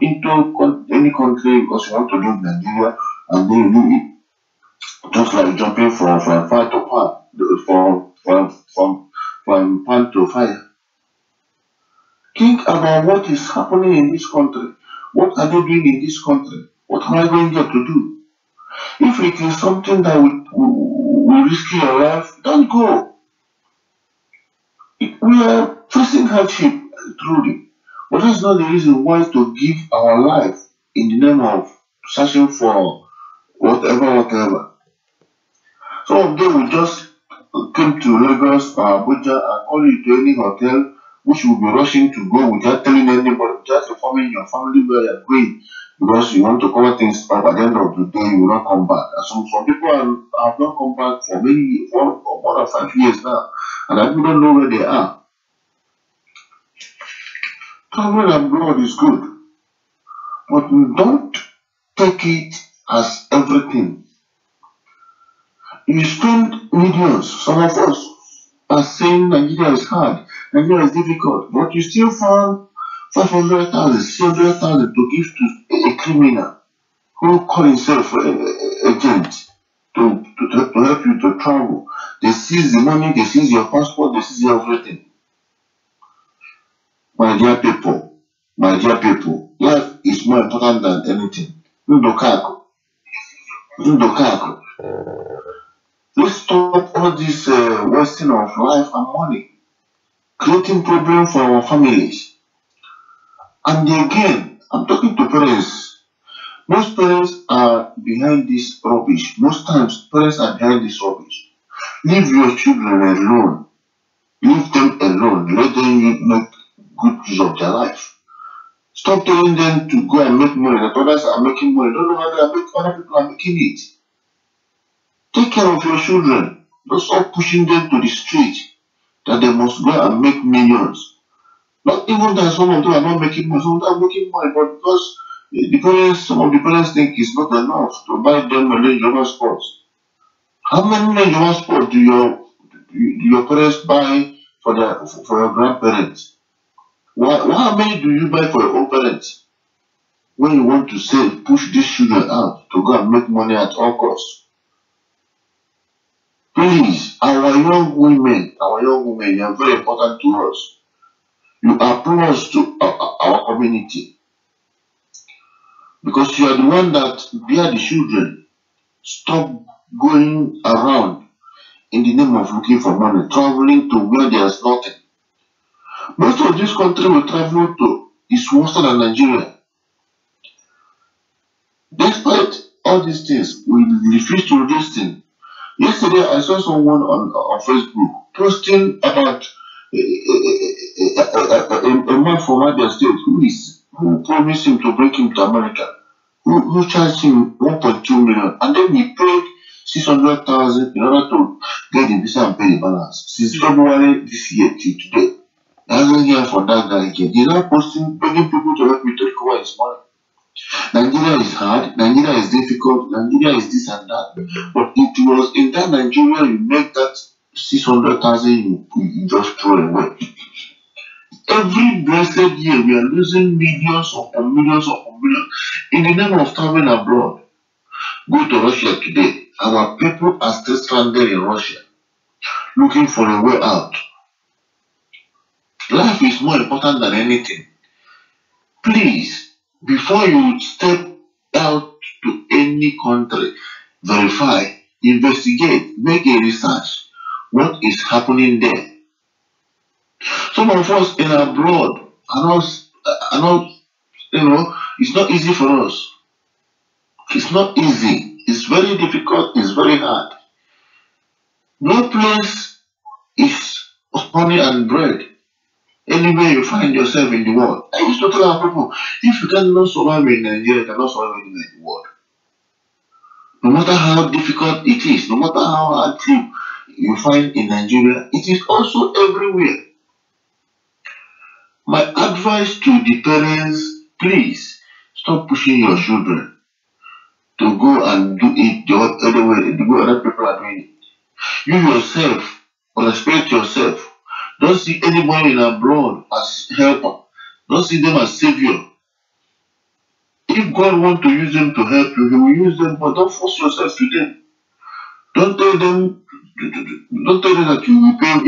into any country because you want to leave Nigeria and then you leave it. Just like jumping from fire to pan, from pan to fire. Think about what is happening in this country. What are they doing in this country? What am I going there to do? If it is something that will risk your life, don't go. We are facing hardship, truly. But that's not the reason why to give our life in the name of searching for whatever. Some of them will just came to Lagos or Abuja and call you to any hotel which you will be rushing to go without telling anybody, just informing your family where you're going because you want to cover things up. At the end of the day, you will not come back. And some people have not come back for more than 5 years now, and I don't know where they are. Traveling abroad is good, but don't take it as everything. You spend millions. Some of us are saying Nigeria is hard, Nigeria is difficult, but you still found 500,000, 600,000 to give to a criminal who call himself an agent to help you to travel. They seize the money, they seize your passport, they seize everything. My dear people, life is more important than anything. Ndokako. Let's stop all this wasting of life and money, creating problems for our families. And again, I'm talking to parents. Most parents are behind this rubbish. Most times, parents are behind this rubbish. Leave your children alone. Leave them alone. Let them make good use of their life. Stop telling them to go and make money. The others are making money. Don't know how other people are making it. Take care of your children. Don't stop pushing them to the street that they must go and make millions. Not even that some of them are not making money, some of them are making money, but because some of the parents think it's not enough to buy them a Range Rover Sports. How many Range Rover Sports do your parents buy for your grandparents? How many do you buy for your own parents? When you want to push these children out to go and make money at all costs. Please, our young women, they are very important to us. You are plus to our community. Because you are the one that bear the children. Stop going around in the name of looking for money, traveling to where there's nothing. Most of this country we travel to is worse than Nigeria. Despite all these things, we refuse to listen. Yesterday, I saw someone on Facebook posting about a man from Abia State who promised him to bring him to America, who charged him 1.2 million, and then he paid 600,000 in order to get the visa and pay the balance. Since February this year till today, I hasn't heard from that guy again. He's now posting, begging people to help me to recover his money. Nigeria is hard, Nigeria is difficult, Nigeria is this and that. But it was in that Nigeria you make that 600,000 you just throw away. Every blessed year we are losing millions upon millions upon millions in the name of traveling abroad. Go to Russia today. Our people are still stranded in Russia, looking for a way out. Life is more important than anything. Please, before you step out to any country, verify, investigate, make a research. What is happening there? Some of us in abroad are not, it's not easy for us. It's not easy. It's very difficult. It's very hard. No place is honey and bread. Anywhere you find yourself in the world. I used to tell our people, if you cannot survive in Nigeria, you cannot survive anywhere in the world. No matter how difficult it is, no matter how hard you find in Nigeria, it is also everywhere. My advice to the parents, please stop pushing your children to go and do it the other way, the way other people are doing it. You yourself, respect yourself. Don't see anybody in abroad as helper. Don't see them as savior. If God wants to use them to help you, He will use them, but don't force yourself to them. Don't tell them, don't tell them that you will pay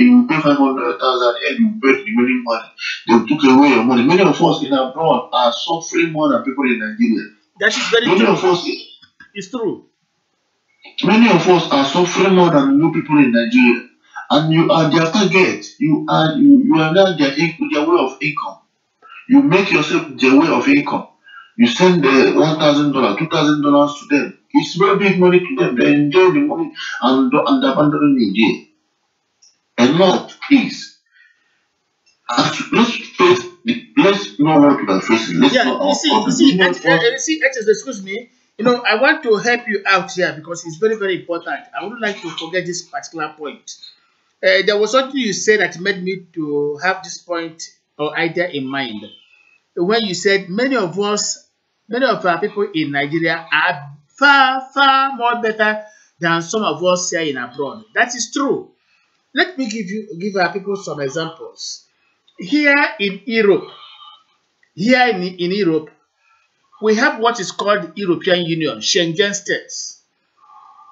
500,000 and you will pay the remaining money. They took away your money. Many of us in abroad are suffering more than people in Nigeria. That is very Many true. of us, It's true. Many of us are suffering more than you people in Nigeria, and you are their target. You are now their way of income. You make yourself their way of income. You send $1,000, $2,000 to them. It's very big money to them. They enjoy the money and abandon it there. Enough, please. Let's know what we are facing. Let's know our problem. Excuse me. I want to help you out here because it's very, very important. I wouldn't like to forget this particular point. There was something you said that made me to have this point or idea in mind. When you said many of our people in Nigeria are far, far more better than some of us here in abroad. That is true. Let me give our people some examples. Here in Europe, we have what is called European Union, Schengen states.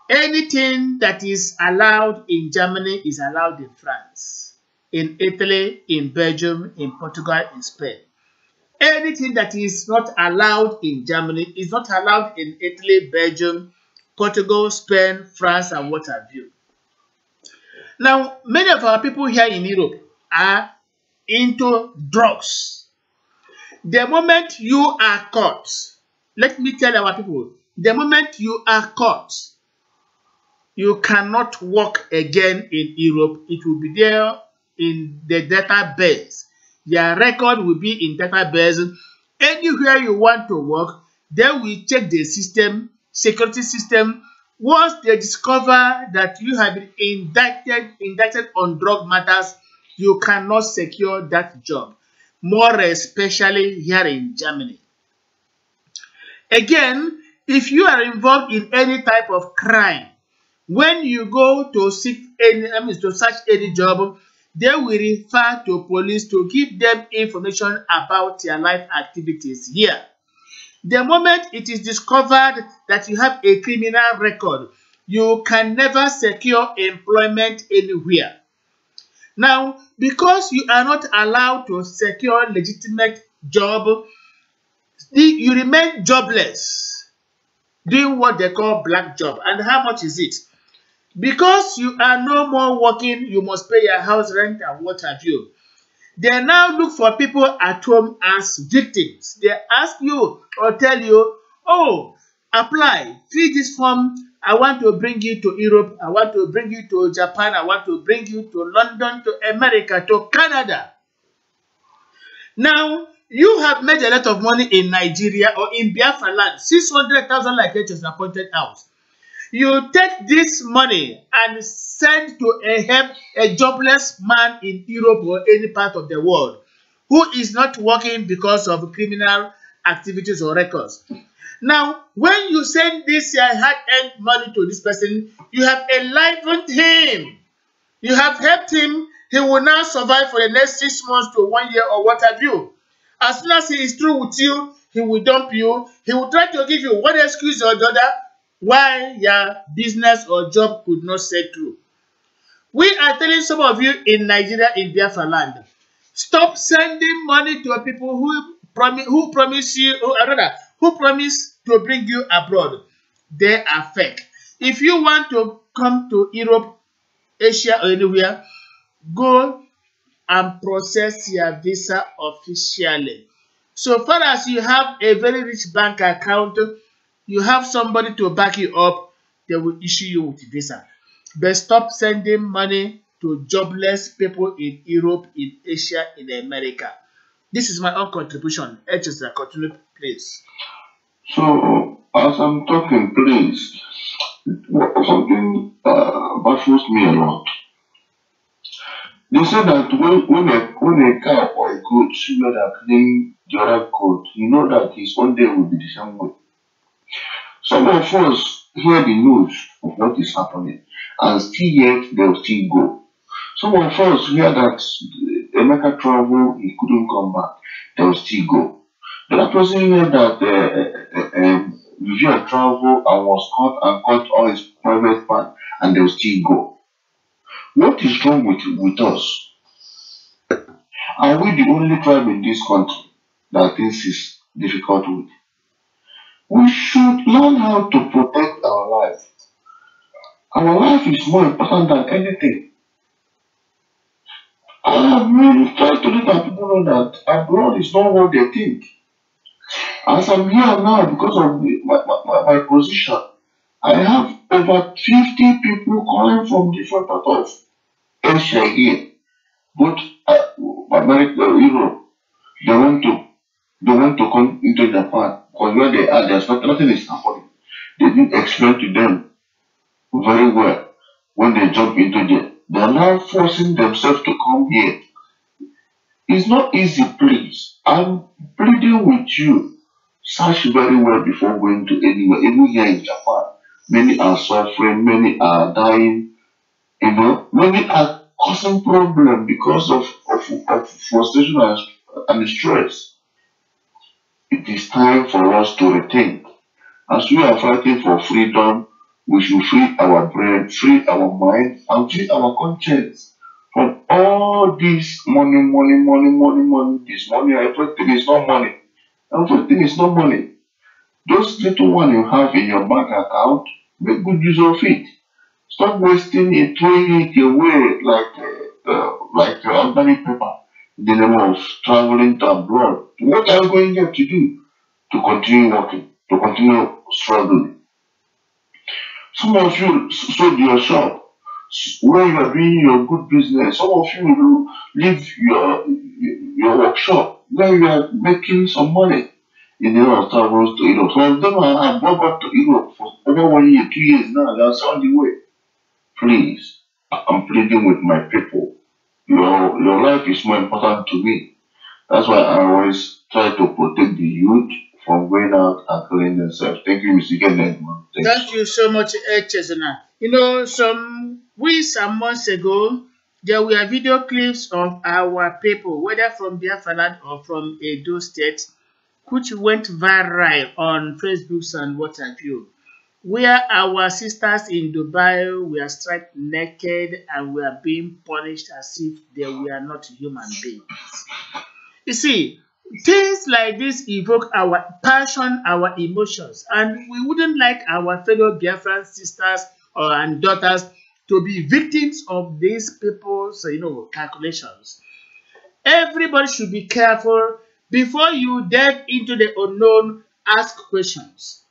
Anything that is allowed in Germany is allowed in France, in Italy, in Belgium, in Portugal, in Spain. Anything that is not allowed in Germany is not allowed in Italy, Belgium, Portugal, Spain, France, and what have you. Now, many of our people here in Europe are into drugs. The moment you are caught, let me tell our people, the moment you are caught, you cannot work again in Europe. It will be there in the database. Your record will be in database. Anywhere you want to work, they will check the system, security system. Once they discover that you have been indicted on drug matters, you cannot secure that job, more especially here in Germany. Again, if you are involved in any type of crime, when you go to search any job, they will refer to police to give them information about your life activities here. The moment it is discovered that you have a criminal record, you can never secure employment anywhere. Now, because you are not allowed to secure legitimate job, you remain jobless, doing what they call black job. And how much is it? Because you are no more working, you must pay your house rent and what have you. They now look for people at home as victims. They ask you or tell you, oh, apply, fill this form. I want to bring you to Europe. I want to bring you to Japan. I want to bring you to London, to America, to Canada. Now, you have made a lot of money in Nigeria or in Biafra land, 600,000 like it was appointed out. You take this money and send to a jobless man in Europe or any part of the world who is not working because of criminal activities or records. Now, when you send this hard-earned money to this person, you have enlivened him. You have helped him. He will now survive for the next 6 months to 1 year or what have you. As soon as he is through with you, he will dump you. He will try to give you one excuse or the other why your business or job could not set through. We are telling some of you in Nigeria, in Biafra land, stop sending money to people who promise to bring you abroad. They are fake. If you want to come to Europe, Asia, or anywhere, go and process your visa officially. So far as you have a very rich bank account, you have somebody to back you up, they will issue you with visa. But stop sending money to jobless people in Europe, in Asia, in America. This is my own contribution. HSR, continue, please. So, as I'm talking, please, something baffles me a lot. They say that when a cow or a goat smell that clean the other goat, you know that his own day will be the same way. Some of us hear the news of what is happening, and still yet they'll still go. Some of us hear that Emeka travel, he couldn't come back, they'll still go. The other person hear that Via travel and was caught and cut all his private part and they'll still go. What is wrong with us? Are we the only tribe in this country that this is difficult with? We should learn how to protect our life. Our life is more important than anything. I have been trying to let people know that abroad is not what they think. As I'm here now, because of my position, I have over 50 people calling from different parts of Asia here. But America, Europe, they want to come into Japan because where they are, nothing is happening. They didn't explain to them very well when they jump into there. They are now forcing themselves to come here. It's not easy, please. I'm pleading with you. Search very well before going to anywhere. Even here in Japan, many are suffering, many are dying. Many are causing problem because of frustration and stress. It is time for us to rethink. As we are fighting for freedom, we should free our brain, free our mind, and free our conscience from all this money. This money, everything is not money. Everything is not money. Those little one you have in your bank account, make good use of it. Stop wasting it, throwing it away like ordinary paper in the name of traveling to abroad. What are you going there to do? To continue working, to continue struggling. Some of you sold your shop where you are doing your good business. Some of you will leave your workshop where you are making some money in the travels to Europe. Some of them have gone back to Europe for over 1 year, 2 years now. That's on the way. Please, I'm pleading with my people. Your life is more important to me. That's why I always try to protect the youth from going out and killing themselves. Thank you, Mr. Kenneth. Thank you so much, Chesana. Some weeks and months ago, there were video clips of our people, whether from Biafra land or from Edo State, which went viral on Facebook and what have you, where our sisters in Dubai were stripped naked and were being punished as if they were not human beings. You see, things like this evoke our passion, our emotions, and we wouldn't like our fellow Biafran sisters and daughters to be victims of these people's, calculations. Everybody should be careful before you delve into the unknown. Ask questions.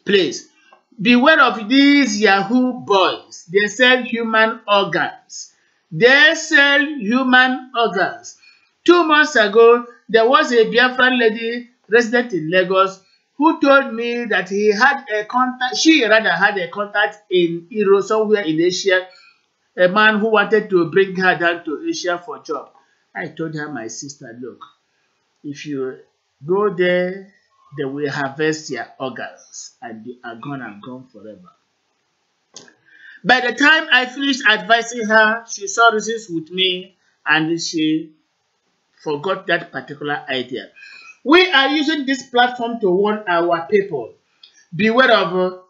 Please, beware of these Yahoo boys. They sell human organs. They sell human organs. 2 months ago, there was a Biafran lady resident in Lagos who told me that she rather had a contact in Europe, somewhere in Asia, a man who wanted to bring her down to Asia for a job. I told her, my sister, look, if you go there, they will harvest your organs and they are gone forever. By the time I finished advising her, she saw reasons with me and she forgot that particular idea. We are using this platform to warn our people. Beware of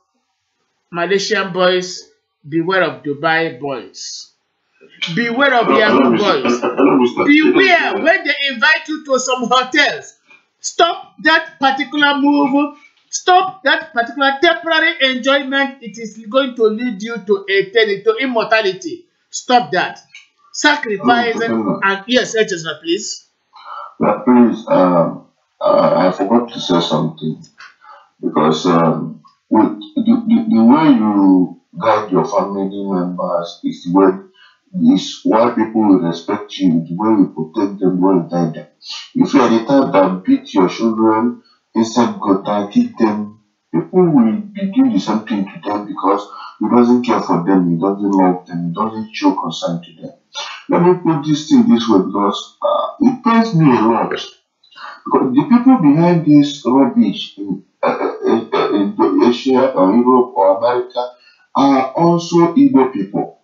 Malaysian boys. Beware of Dubai boys. Beware of Yahoo boys. Beware when they invite you to some hotels. Stop that particular move. Stop that particular temporary enjoyment. It is going to lead you to eternity, to immortality. Stop that. Sacrificing and yes, Ejezna, please. But please, I forgot to say something because with the way you guide your family members is why people will respect you, the way you protect them, the way you guide them. If you are the type that beat your children instead of kick them, people will be doing the same thing to them because he doesn't care for them, he doesn't love them, he doesn't show concern to them. Let me put this thing this way because it pains me a lot. Because the people behind this rubbish in Asia or Europe or America are also Igbo people,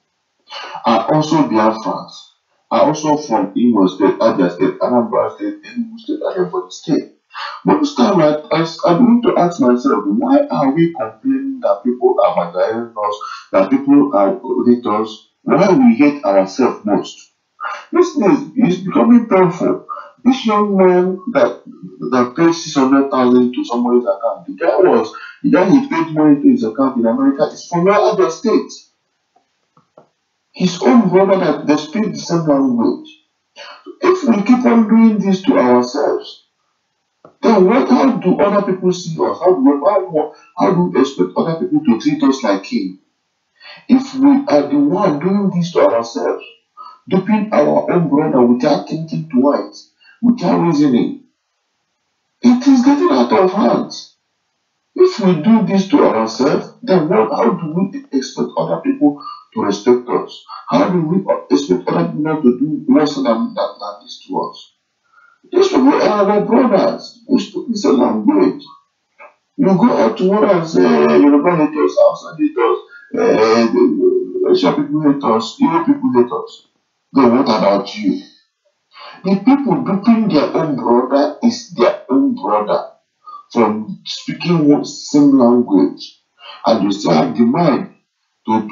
are also Biafrans, are also from Imo State, Abia State, Anambra State, Enugu State, and Ebonyi State. Most time I begin to ask myself, why are we complaining that people are marginalizing us, that people are hate us, why we hate ourselves most? This is becoming painful. This young man that paid 600,000 to somebody's account, the guy he paid money to his account in America is from other states. His own brother that they speak the same language. If we keep on doing this to ourselves, then how do other people see us? How do we expect other people to treat us like king? If we are the one doing this to ourselves, duping our own brother without thinking twice, without reasoning, it is getting out of hand. If we do this to ourselves, then how do we expect other people to respect us? How do we expect other people to do worse than this to us? These people are our brothers. We speak the same language. You go out to work and say, Yoruba hate us, Hausa hate us, Asian people hate us, Igbo people hate us. Then what about you? The people duping their own brother is their own brother from speaking one same language. And you still have the mind to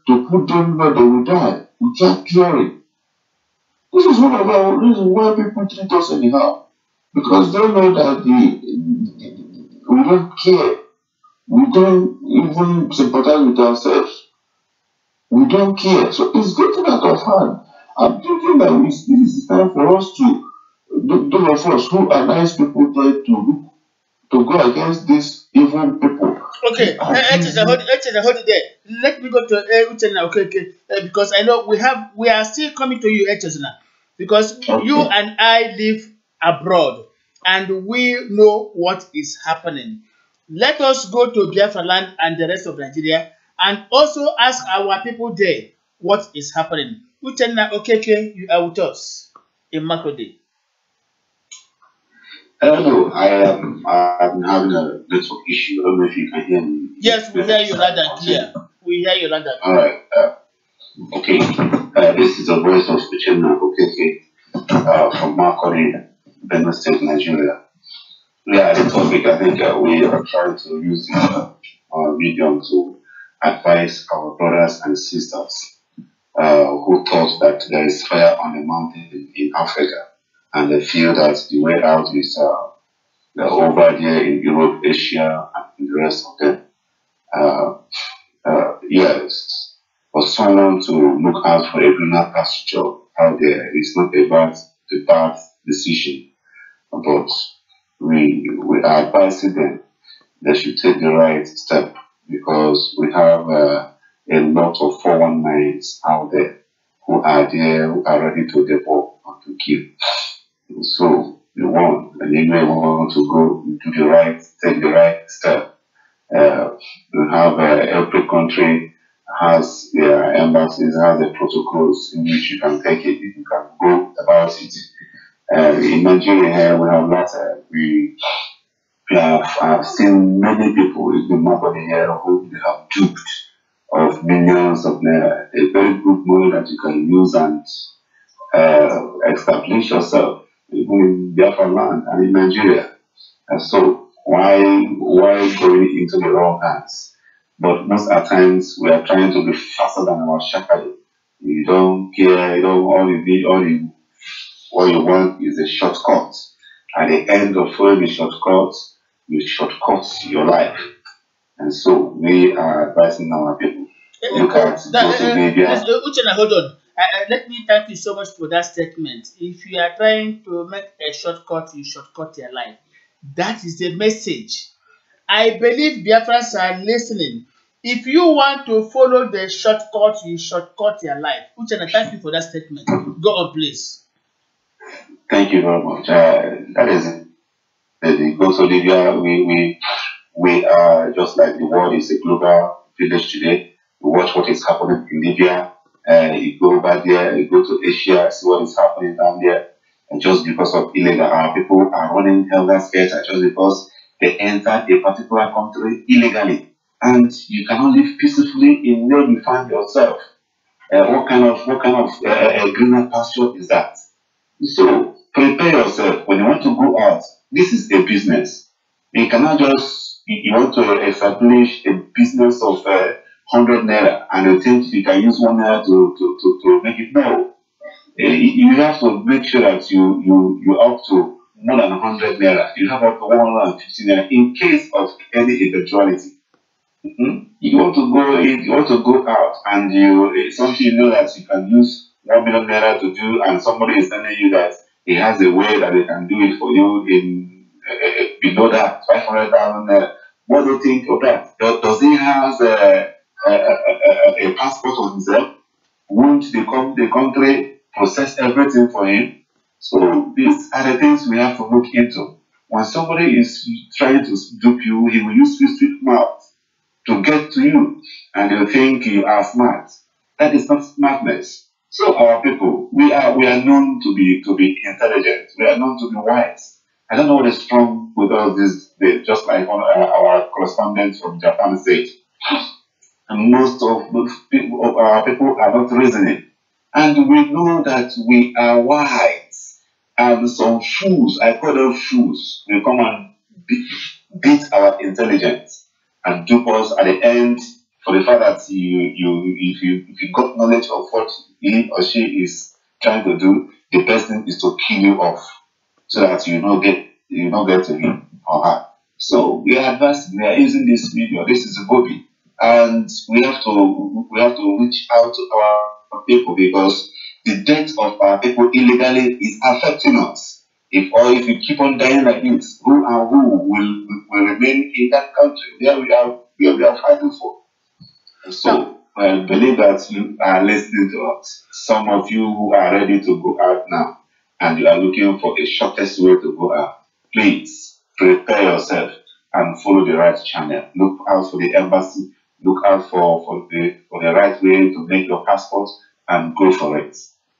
to put them where they will die without caring. This is one of our reasons why people treat us anyhow. Because they know that we don't care. We don't even sympathize with ourselves. We don't care. So it's getting out of hand. I'm thinking that this is the time for us to, those of us who are nice people, there to go against these evil people. Okay, hold it there. Let me go to Uchenna. Okay. Because I know we are still coming to you, Echezna, because you and I live abroad and we know what is happening. Let us go to Biafra land and the rest of Nigeria and also ask our people there what is happening. Uchenna, okay, you are with us in Makode. Hello, I'm having a network issue. I don't know if you can hear me. Yes, we hear you loud and clear. We hear you loud and clear. All right. Okay. This is the voice of Uchenna Okeke from Makode, Benue State, Nigeria. Yeah, the topic, I think we are trying to use this medium to advise our brothers and sisters who thought that there is fire on the mountain in Africa, and they feel that the way out is over there in Europe, Asia, and the rest of them. Yes, for someone to look out for a greener pasture out there, it's not about the bad decision, but we are advising them they should take the right step, because we have a lot of 419s out there who are ready to devour and to kill. So and you may want to go take the right step. We have every country has their embassies, has the protocols in which you can take it, you can go about it. In Nigeria here, we have lots I've seen many people in the market here who they have duped of millions of naira, a very good money that you can use and establish yourself even in Biafra land and in Nigeria. And so why going into the wrong hands? But most at times we are trying to be faster than our shackle. You don't care, all you want is a shortcut. At the end of following the shortcut, you shortcut your life. And so we are advising our people. Look at social media. Uchenna, hold on. Let me thank you so much for that statement. If you are trying to make a shortcut, you shortcut your life. That is the message. I believe Biafrans are listening. If you want to follow the shortcut, you shortcut your life. Uchenna, thank you for that statement. Go on, please. Thank you very much. That is it. Because Olivia, we are just like the world is a global village today. We watch what is happening in Libya. You go over there, you go to Asia, see what is happening down there. And just because of illegal, our people are running helter skelter just because they entered a particular country illegally. And you cannot live peacefully in where you find yourself. What kind of greener pasture is that? So prepare yourself when you want to go out. This is a business. You cannot just you want to establish a business of 100 naira and you think you can use 1 naira to make it. No, you have to make sure that you up to more than 100 naira. You have up to 150 naira in case of any eventuality. You want to go in, you want to go out, and something you know that you can use 1 million naira to do, and somebody is telling you that he has a way that they can do it for you in below that 500,000 naira. What do you think of that? Does he have a passport on himself? Won't the country process everything for him? So these are the things we have to look into. When somebody is trying to dupe you, he will use his sweet mouth to get to you, and you think you are smart. That is not smartness. So our people, we are known to be intelligent. We are known to be wise. I don't know what is wrong with us this day. Just like our correspondent from Japan said, and most of our people are not reasoning, and we know that we are wise. And some fools, I call them fools, will come and beat our intelligence and dupe us at the end for the fact that if you got knowledge of what he or she is trying to do, the best thing is to kill you off so that you not get to him or her. So we are using this video. This is a vobi, and we have to reach out to our people because the death of our people illegally is affecting us. If we keep on dying like this, who and who will remain in that country where we are fighting for? So I believe that you are listening to us. Some of you who are ready to go out now and you are looking for a shortest way to go out, please prepare yourself and follow the right channel. Look out for the embassy. Look out for the right way to make your passport and go for it.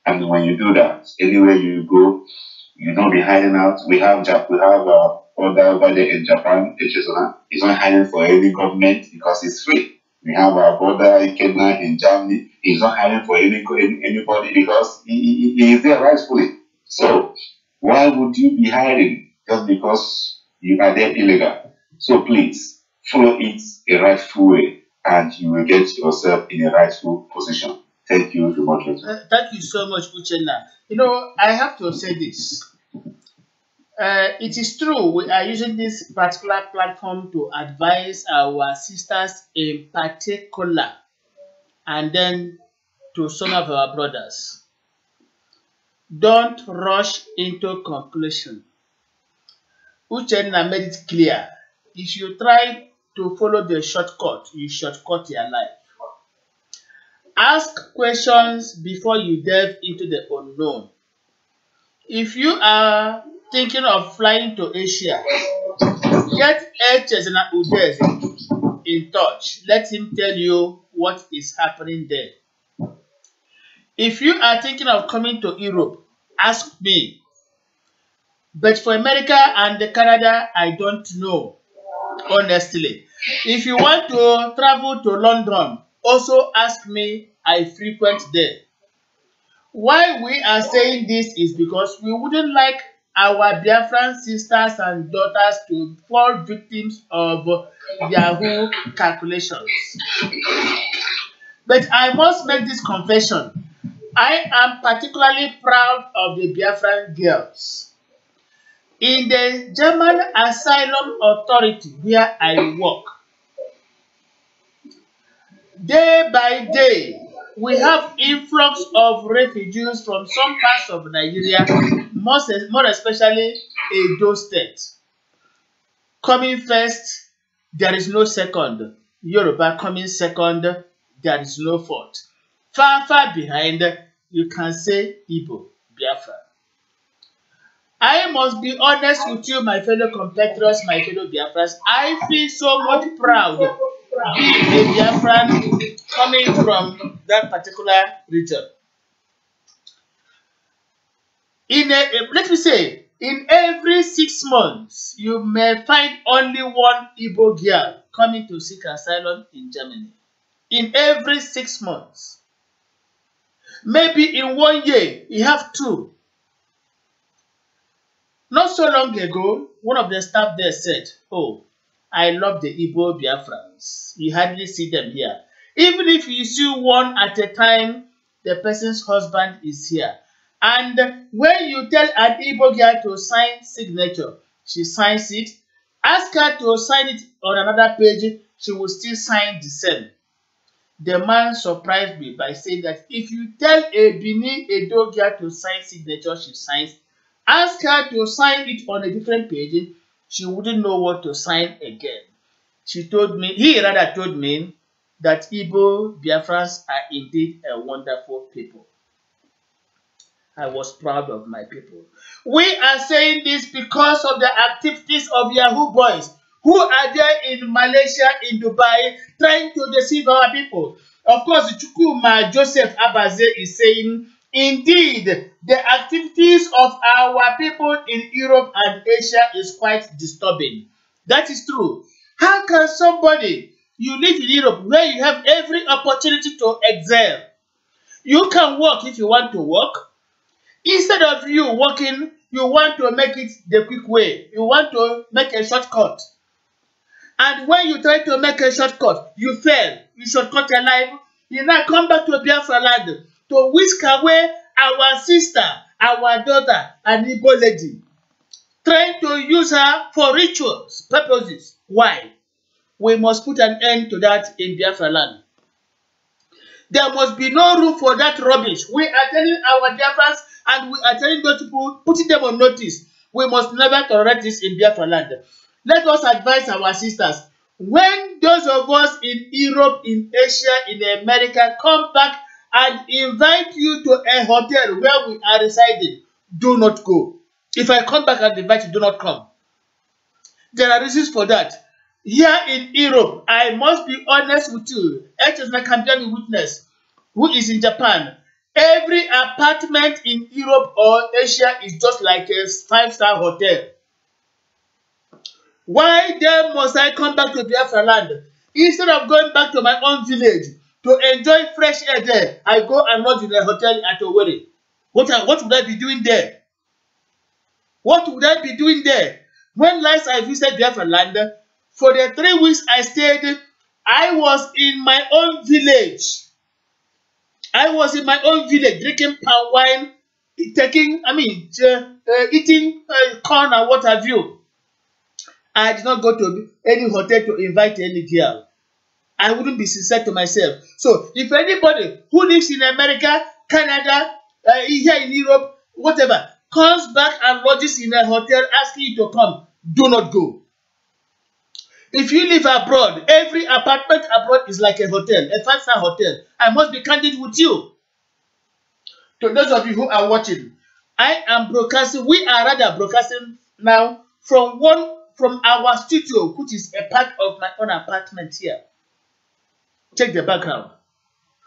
And when you do that, anywhere you go, you don't be hiding out. We have brother over there in Japan, Echezona. He's not hiding for any government because it's free. We have our brother in Kenya, in Germany. He's not hiding for anybody because he is there rightfully. So why would you be hiding just because you are there illegal? So please follow it a rightful way, and you will get yourself in a rightful position. Thank you, the moderator. Thank you so much, Uchenna. I have to say this. It is true we are using this particular platform to advise our sisters in particular, and then to some of our brothers. Don't rush into conclusion. Uchenna made it clear. If you try to follow the shortcut, you shortcut your life. Ask questions before you delve into the unknown. If you are thinking of flying to Asia, get Echezona Udeze in touch. Let him tell you what is happening there. If you are thinking of coming to Europe, ask me. But for America and Canada, I don't know, honestly. If you want to travel to London, also ask me. I frequent there. Why we are saying this is because we wouldn't like our Biafran sisters and daughters to fall victims of Yahoo calculations. But I must make this confession. I am particularly proud of the Biafran girls. In the German Asylum Authority where I work, day by day, we have influx of refugees from some parts of Nigeria, more especially Edo State. Coming first, there is no second. Yoruba coming second, there is no fourth. Far, far behind, you can say Igbo, Biafra. I must be honest with you, my fellow compatriots, my fellow Biafrans. I feel so much proud being a Biafran coming from that particular region. Let me say, in every 6 months, you may find only one Igbo girl coming to seek asylum in Germany. In every 6 months. Maybe in 1 year, you have 2. Not so long ago, one of the staff there said, "Oh, I love the Igbo Biafrans. You hardly see them here. Even if you see one at a time, the person's husband is here." And when you tell an Igbo girl to sign signature, she signs it. Ask her to sign it on another page, she will still sign the same. The man surprised me by saying that if you tell a Benin Edo girl to sign signature, she signs. Ask her to sign it on a different page, she wouldn't know what to sign again. He rather told me that Igbo Biafrans are indeed a wonderful people. I was proud of my people. We are saying this because of the activities of Yahoo boys who are there in Malaysia, in Dubai, trying to deceive our people. Of course, Chukuma Joseph Abaze is saying, indeed, the activities of our people in Europe and Asia is quite disturbing. That is true. How can you live in Europe where you have every opportunity to excel? You can work if you want to work. Instead of you working, you want to make it the quick way. You want to make a shortcut. And when you try to make a shortcut, you fail. You shortcut your life. You now come back to Biafra land to whisk away our sister, our daughter, an Igbo lady. Trying to use her for rituals, purposes. Why? We must put an end to that in Biafra land. There must be no room for that rubbish. We are telling our Biafrans and we are telling those people, putting them on notice. We must never tolerate this in Biafra land. Let us advise our sisters. When those of us in Europe, in Asia, in America come back and invite you to a hotel where we are residing, do not go. If I come back and invite you, do not come. There are reasons for that. Here in Europe, I must be honest with you. As my companion witness, who is in Japan, every apartment in Europe or Asia is just like a 5-star hotel. Why then must I come back to Biafra land? Instead of going back to my own village to enjoy fresh air there, I go and lodge in a hotel at Owerri. What would I be doing there? What would I be doing there? When last I visited Biafra land, for the 3 weeks I stayed, I was in my own village. I was in my own village drinking palm wine, eating corn and what have you. I did not go to any hotel to invite any girl. I wouldn't be sincere to myself. So if anybody who lives in America, Canada, here in Europe, whatever, comes back and lodges in a hotel asking you to come, do not go. If you live abroad, every apartment abroad is like a hotel, a 5-star hotel. I must be candid with you. To those of you who are watching, I am broadcasting, we are rather broadcasting now from our studio, which is a part of my own apartment here. Check the background.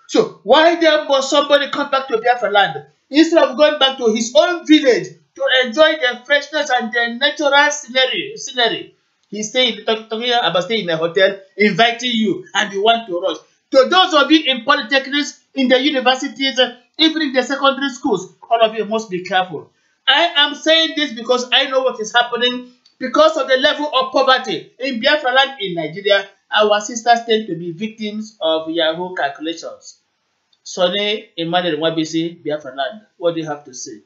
So why then must somebody come back to Biafra land instead of going back to his own village to enjoy the freshness and the natural scenery? He's talking about staying in a hotel, inviting you, and you want to rush. To those of you in polytechnics, in the universities, even in the secondary schools, all of you must be careful. I am saying this because I know what is happening. Because of the level of poverty in Biafra land in Nigeria, our sisters tend to be victims of Yahoo calculations. Sonny Emmanuel Nwabisi, Biafra land, what do you have to say?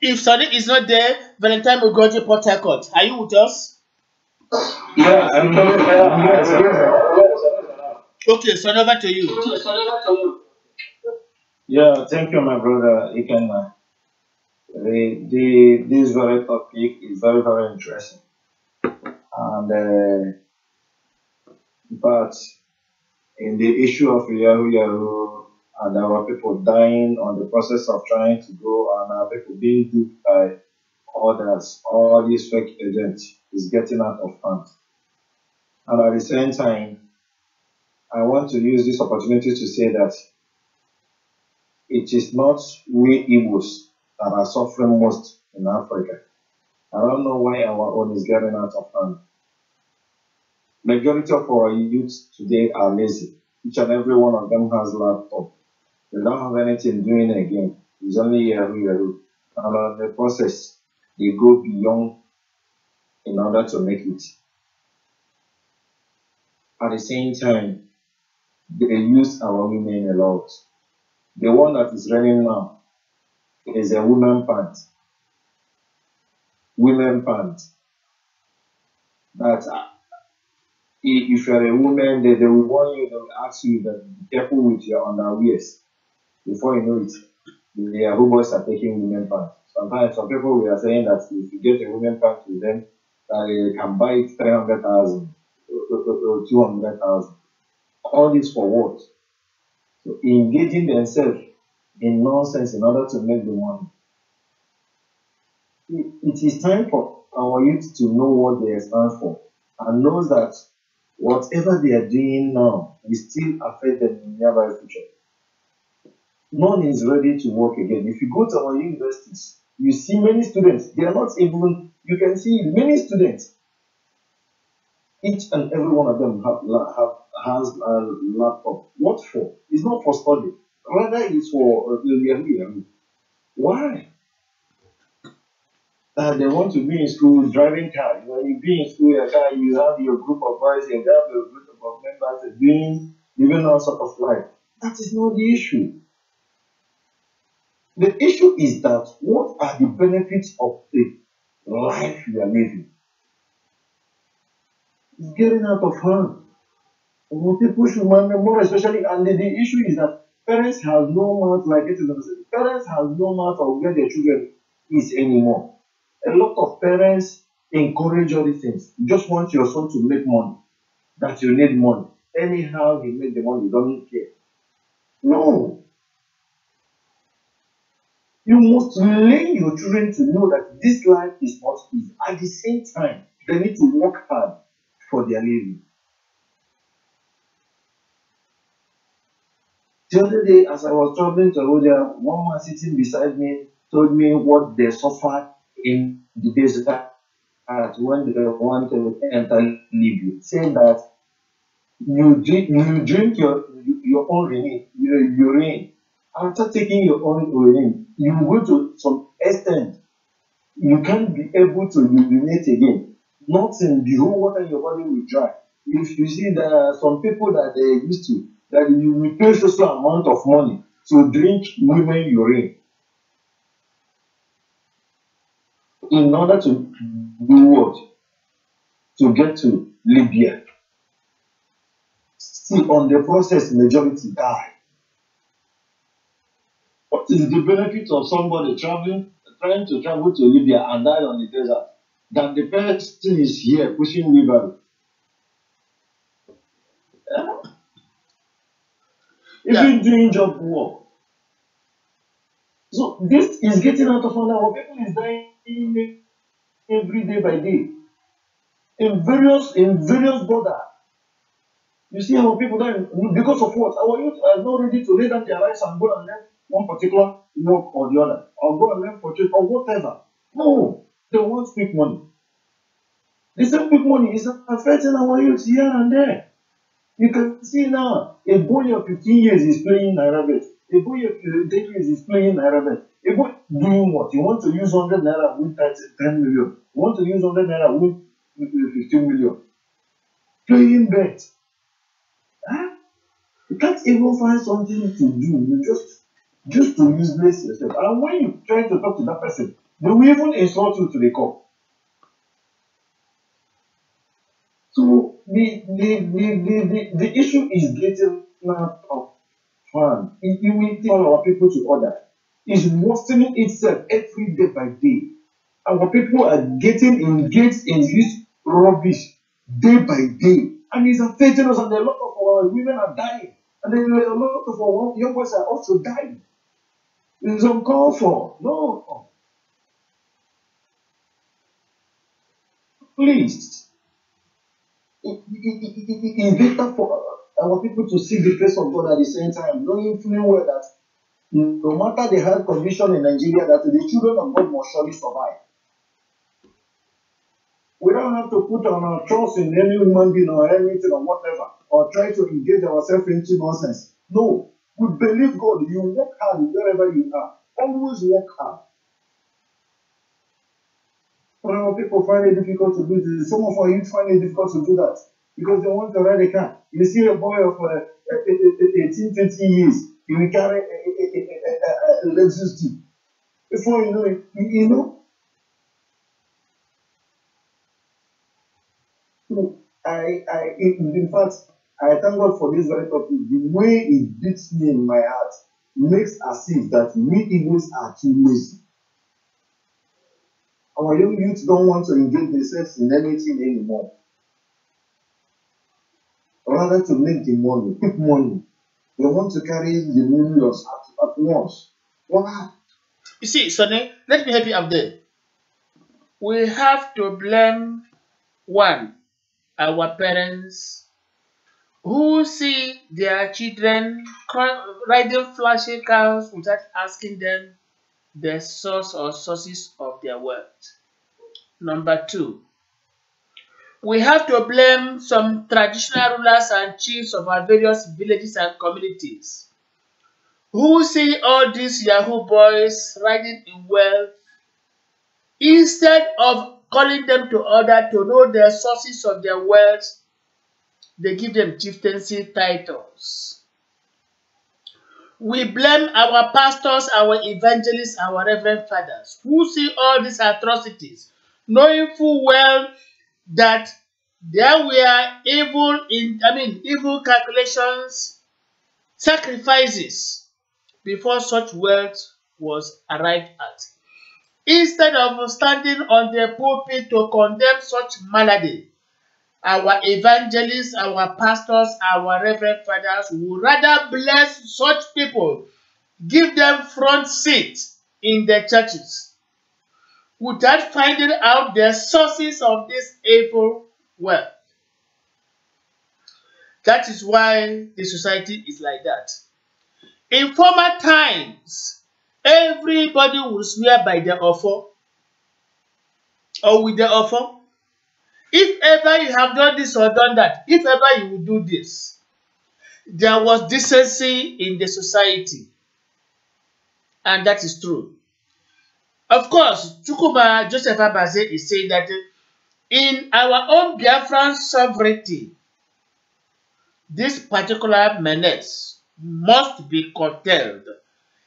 If Sonny is not there, Valentine will go to Port Harcourt. Are you with us? Yeah, I'm Okay, Sonny, over to you. Yeah, thank you, my brother. This very topic is very, very interesting. And but in the issue of Yahoo and our people dying on the process of trying to go and our people being duped by others, all these fake agents is getting out of hand. And at the same time, I want to use this opportunity to say that it is not we Igbos that are suffering most in Africa. I don't know why our own is getting out of hand. Majority of our youth today are lazy. Each and every one of them has laptop. They don't have anything doing again. It's only Yahoo Yahoo. And on the process, they go beyond in order to make it. At the same time, they use our women a lot. The one that is running now is a women pant. Women pant. That if you're a woman, they will warn you, they will ask you that be careful with your underwears. Before you know it, the Yahoo boys are taking women pants. Sometimes some people we are saying that if you get a women pant with them, that they can buy it 300,000 or 200,000. All this for what? So engaging themselves in nonsense in order to make the money. It is time for our youth to know what they stand for and knows that whatever they are doing now will still affect them in nearby future. None is ready to work again. If you go to our universities, you see many students, they are not even, you can see many students, each and every one of them has a laptop. What for? It's not for study. Rather, it's for why? They want to be in school driving car. You know, you be in school, you have your group of boys, you have your group of members living all sort of life. That is not the issue. The issue is that what are the benefits of the life you are living? It's getting out of hand. Well, people should manage more, especially, and the issue is that parents have no mouth like it is. Parents have no mouth of where their children is anymore. A lot of parents encourage all these things. You just want your son to make money, that you need money. Anyhow, he make the money, you don't care. No. You must train your children to know that this life is not easy. At the same time, they need to work hard for their living. The other day, as I was traveling to Abuja, one man sitting beside me told me what they suffered in the desert when they want to enter Libya. Saying that you drink your own urine. After taking your own urine, you go to some extent, you can't be able to urinate again. Nothing, the whole water in your body will dry. If you see there are some people that they used to, that you will pay so amount of money to drink women urine in order to do what? To get to Libya. Still on the process, majority die. What is the benefit of somebody trying to travel to Libya and die on the desert? That the person is here pushing wheelbarrow. Even doing job work. So this is getting out of hand. Our people is dying every day by day. In various borders. You see our people dying because of what? Our youth are not ready to lay down their lives and go and learn one particular work or the other, or go and learn for trade or whatever. No, they want quick money. The same quick money is affecting our youth here and there. You can see now, a boy of 15 years is playing Naira bet. A boy of 10 years is playing Naira bet. A boy doing what? You want to use 100 Naira, win 10 million. You want to use 100 Naira, win 15 million. Playing bet. Huh? You can't even find something to do. You just to useless yourself. And when you try to talk to that person, they will even insult you to the core. So the issue is getting out of hand. It will take all our people to order. It's worsening itself every day by day. Our people are getting engaged in this rubbish day by day. And it's affecting us, and a lot of our women are dying. And then a lot of our young boys are also dying. It's uncalled for. No. Please. It's better for our people to seek the face of God at the same time, knowing fully well that no matter the health condition in Nigeria, that the children of God must surely survive. We don't have to put on our trust in any human being or anything or whatever, or try to engage ourselves into nonsense. No. We believe God. You work hard wherever you are. Always work hard. But our people find it difficult to do this. Some of our youth find it difficult to do that because they want to ride a car. You see a boy of 18, 20 years, he will carry a Lexus Jeep. Before you know it, you know, in fact, I thank God for this very topic. The way it beats me in my heart makes as if that we Igbos are too lazy. Our young youth don't want to engage themselves in anything anymore. Rather to make the money, quick money. They want to carry the millions at once. Why? You see, Sonny, let me help you out there. We have to blame one, our parents, who see their children riding flashy cars without asking them the source or sources of their wealth. Number two, we have to blame some traditional rulers and chiefs of our various villages and communities who see all these Yahoo boys riding in wealth. Instead of calling them to order to know the sources of their wealth, they give them chieftaincy titles. We blame our pastors, our evangelists, our reverend fathers who see all these atrocities, knowing full well that there were evil calculations, sacrifices before such wealth was arrived at. Instead of standing on the pulpit to condemn such malady, our evangelists, our pastors, our reverend fathers would rather bless such people, give them front seat in the churches, without finding out the sources of this evil wealth. That is why the society is like that. In former times, everybody would swear by the offer or with the offer. If ever you have done this or done that, if ever you will do this, there was decency in the society. And that is true. Of course, Chukwuma Joseph Abaze is saying that in our own Biafran sovereignty, this particular menace must be curtailed.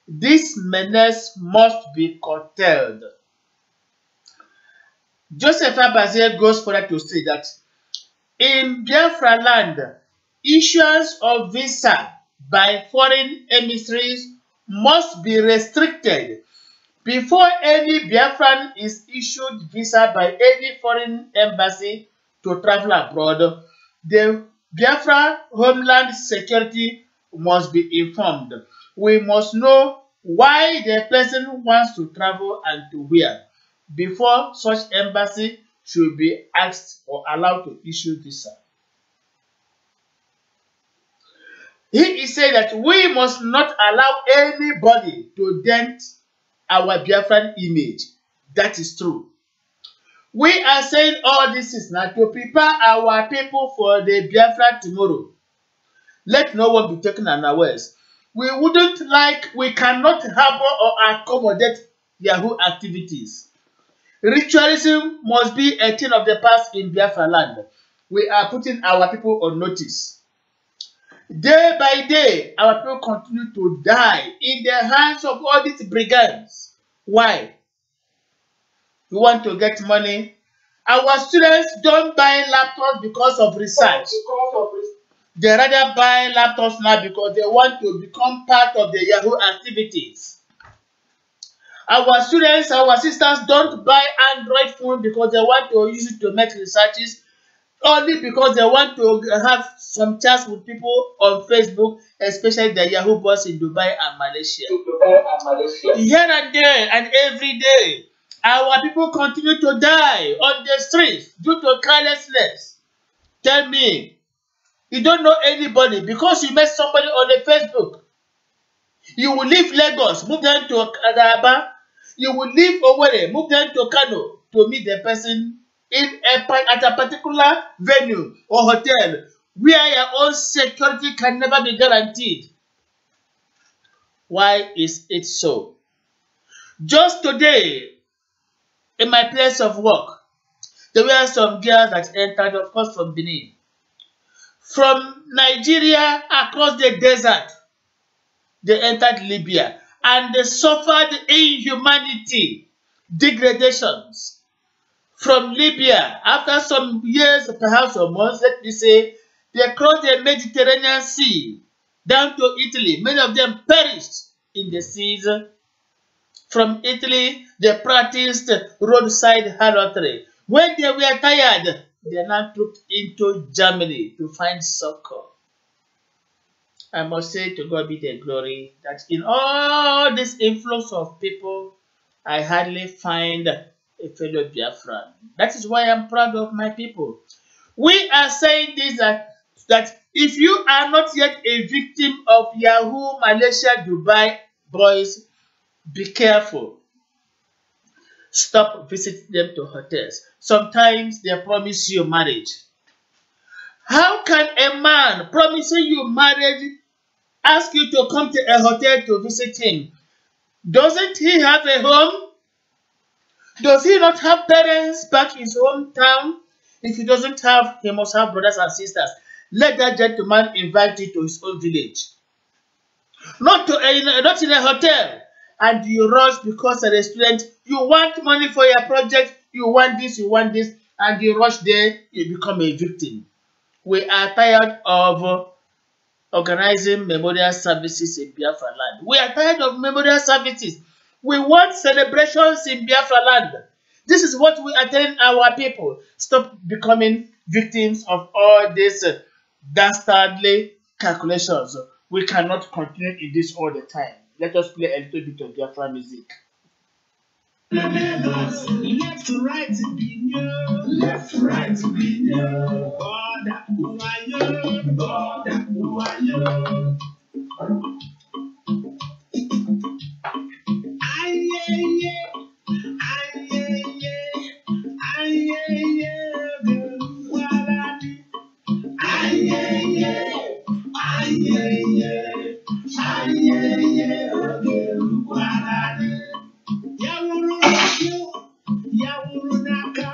This menace must be curtailed. Joseph Abaze goes further to say that in Biafra land, issuance of visa by foreign emissaries must be restricted. Before any Biafran is issued visa by any foreign embassy to travel abroad, the Biafra Homeland Security must be informed. We must know why the person wants to travel and to where before such embassy should be asked or allowed to issue visa. He is saying that we must not allow anybody to dent our Biafran image. That is true. We are saying all this is now to prepare our people for the Biafra tomorrow. Let no one be taken unawares. We cannot harbor or accommodate Yahoo activities. Ritualism must be a thing of the past in Biafra land. We are putting our people on notice. Day by day, our people continue to die in the hands of all these brigands. Why? We want to get money. Our students don't buy laptops because of research. They rather buy laptops now because they want to become part of the Yahoo activities. Our students, our sisters don't buy Android phone because they want to use it to make researches, only because they want to have some chats with people on Facebook, especially the Yahoo boys in Dubai and Malaysia. Here and there and every day, our people continue to die on the streets due to carelessness. Tell me, you don't know anybody because you met somebody on the Facebook. You will leave Lagos, move down to Agaba. You will leave Owerri, move down to Kano to meet the person at a particular venue or hotel where your own security can never be guaranteed. Why is it so? Just today, in my place of work, there were some girls that entered, of course, from Benin, from Nigeria across the desert. They entered Libya and they suffered inhumanity, degradations. From Libya, after some years, perhaps or months, let me say, they crossed the Mediterranean Sea down to Italy. Many of them perished in the seas. From Italy, they practiced roadside harlotry. When they were tired, they now trooped into Germany to find succor. I must say to God be the glory that in all this influx of people, I hardly find a fellow Biafran. That is why I'm proud of my people. We are saying this that if you are not yet a victim of Yahoo, Malaysia, Dubai boys, be careful. Stop visiting them to hotels. Sometimes they promise you marriage. How can a man promising you marriage ask you to come to a hotel to visit him? Doesn't he have a home? Does he not have parents back in his hometown? If he doesn't have, he must have brothers and sisters. Let that gentleman invite you to his own village. Not in a hotel. And you rush because as a student, you want money for your project, you want this, and you rush there, you become a victim. We are tired of organizing memorial services in Biafra land. We are tired of memorial services. We want celebrations in Biafra land. This is what we are telling our people. Stop becoming victims of all these dastardly calculations. We cannot continue in this all the time. Let us play a little bit of Biafra music. Left, right, left, right, border, who are you? Border, who are you? Aye, yeah, aye, yeah, aye, yeah, Guarani. Aye, yeah, aye, yeah, aye, yeah, Guarani. Yawuru nakyo, yawuru naka,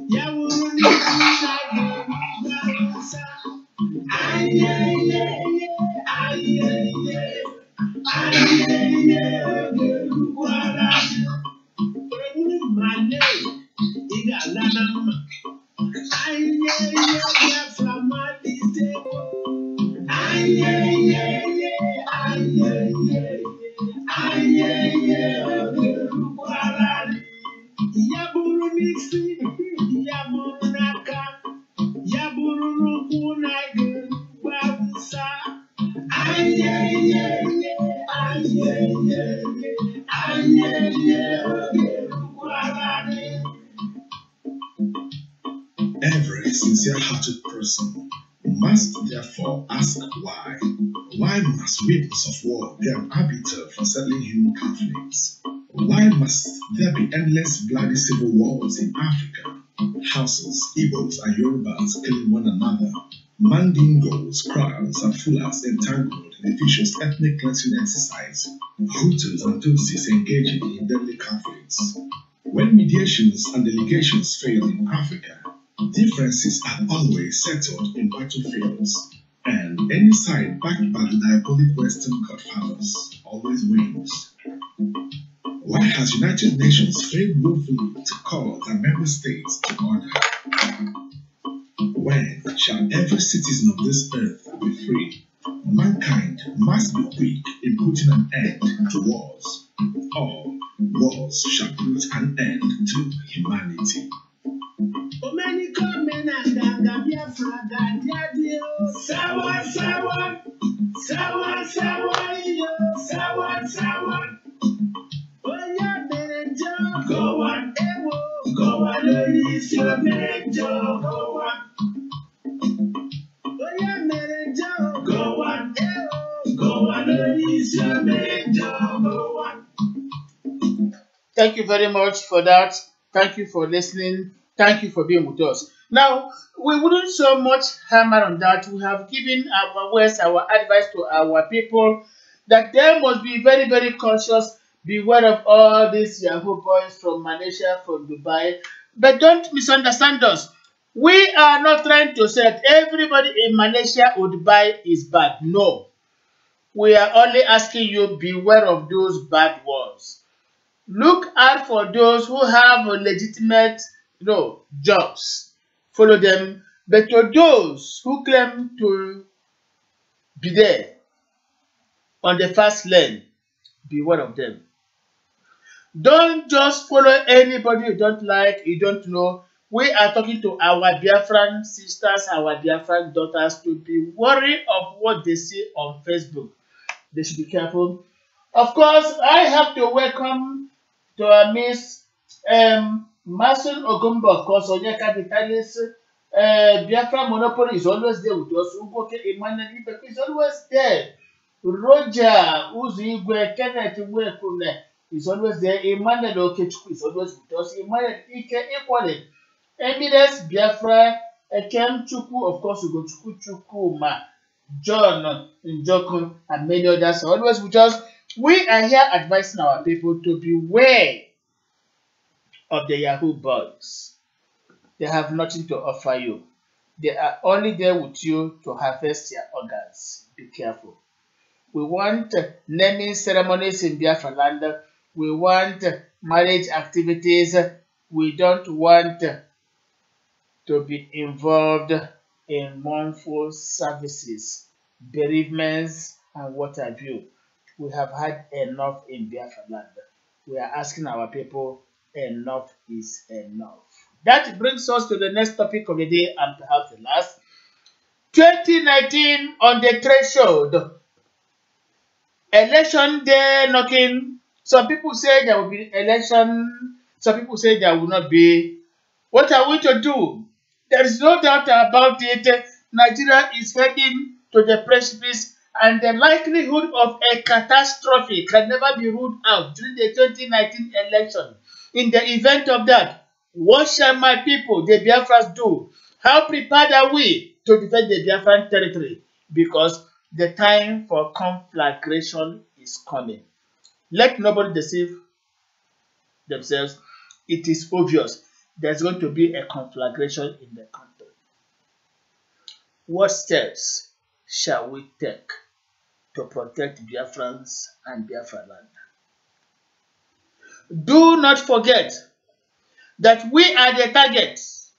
yawuru naka, yawusa. Aye, yeah, aye, yeah, aye, yeah, Guarani. Mane, iga lanama. Aye, yeah, from my table. Aye, yeah, aye, yeah, aye, Guarani. Yaburu nixi, yaburu naka, yaburu nuku naigu, wawusa. Aye, aye, Guarani. Every sincere-hearted person must therefore ask why. Why must weapons of war be an arbiter for settling human conflicts? Why must there be endless bloody civil wars in Africa? Hausas, Igbos, and Yorubas killing one another. Mandingos, Krals, and Fulas entangled in a vicious ethnic cleansing exercise. Hutus and Tutsis engaging in deadly conflicts. When mediations and delegations fail in Africa, differences are always settled in battlefields, and any side backed by the diabolic Western godfathers always wins. Why has United Nations failed woefully to call their member states to order? When shall every citizen of this earth be free? Mankind must be quick in putting an end to wars, or wars shall put an end to humanity. Sawa, sawa, sawa, sawa, sawa, sawa. Go on, go on, it's your manager. Go on, go on, it's your manager. Go on. Thank you very much for that. Thank you for listening. Thank you for being with us. Now, we wouldn't so much hammer on that. We have given our words, our advice to our people. that they must be very, very conscious, beware of all these Yahoo boys from Malaysia, from Dubai. But don't misunderstand us. We are not trying to say that everybody in Malaysia or Dubai is bad. No. We are only asking you, beware of those bad ones. Look out for those who have legitimate, jobs. Follow them. But to those who claim to be there on the fast lane, beware of them. Don't just follow anybody you don't like, you don't know. We are talking to our Biafran sisters, our Biafran daughters to be worried of what they see on Facebook. They should be careful. Of course, I have to welcome to Miss Mason Ogumbo, of course, Onyeka Vitalis. Biafra Monopoly is always there with us. Ugoke Emmanuel is always there. Roger Uzuigwe, Kenneth Nwekune is always there. Emmanuel Okechukwu is always with us. Emmanuel Ike equally. Eminence Biafra, Ekem Chukwu, of course, Ugochukwu Chukwuma, John Njoku, and many others are always with us. We are here advising our people to beware of the Yahoo boys. They have nothing to offer you. They are only there with you to harvest your organs. Be careful. We want naming ceremonies in Biafra land. We want marriage activities. We don't want to be involved in mournful services, bereavements, and what have you. We have had enough in Biafra land. We are asking our people, enough is enough. That brings us to the next topic of the day, and perhaps the last. 2019 on the threshold. Election day knocking. Some people say there will be election. Some people say there will not be. What are we to do? There is no doubt about it. Nigeria is heading to the precipice, and the likelihood of a catastrophe can never be ruled out during the 2019 election. In the event of that, what shall my people, the Biafras, do? How prepared are we to defend the Biafran territory? Because the time for conflagration is coming. Let nobody deceive themselves. It is obvious there's going to be a conflagration in the country. What steps shall we take to protect Biafrans and Biafra land? Do not forget that we are the targets.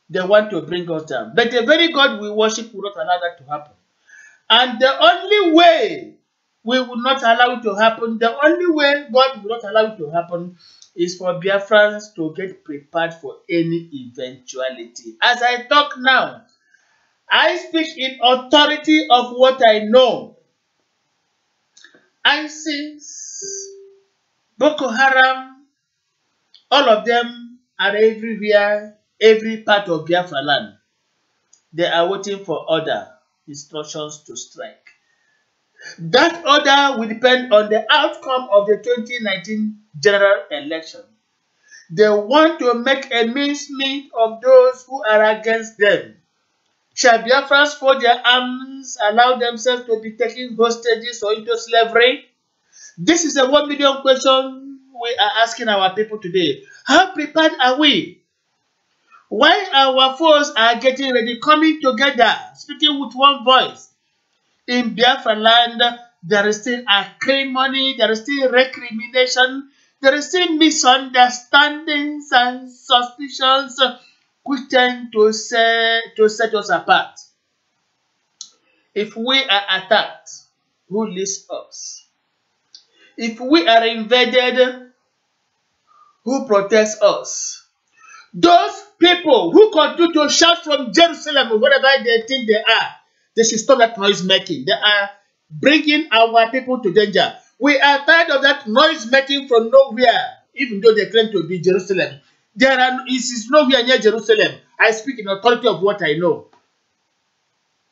They want to bring us down. But the very God we worship will not allow that to happen. And the only way we will not allow it to happen, the only way God will not allow it to happen, is for Biafrans to get prepared for any eventuality. As I talk now, I speak in authority of what I know. ISIS, Boko Haram, all of them are everywhere, every part of Biafra land. They are waiting for order, instructions to strike. That order will depend on the outcome of the 2019 general election. They want to make a mincemeat of those who are against them. Shall Biafrans fold their arms, allow themselves to be taken hostages or into slavery? This is a 1 million question we are asking our people today. How prepared are we? Why our foes are getting ready, coming together, speaking with one voice? In Biafra land, there is still acrimony, there is still recrimination, there is still misunderstandings and suspicions which tend to set us apart. If we are attacked, who leads us? If we are invaded, who protects us? Those people who continue to shout from Jerusalem or wherever they think they are, they should stop that noise making. They are bringing our people to danger. We are tired of that noise making from nowhere, even though they claim to be Jerusalem. It is nowhere near Jerusalem. I speak in authority of what I know.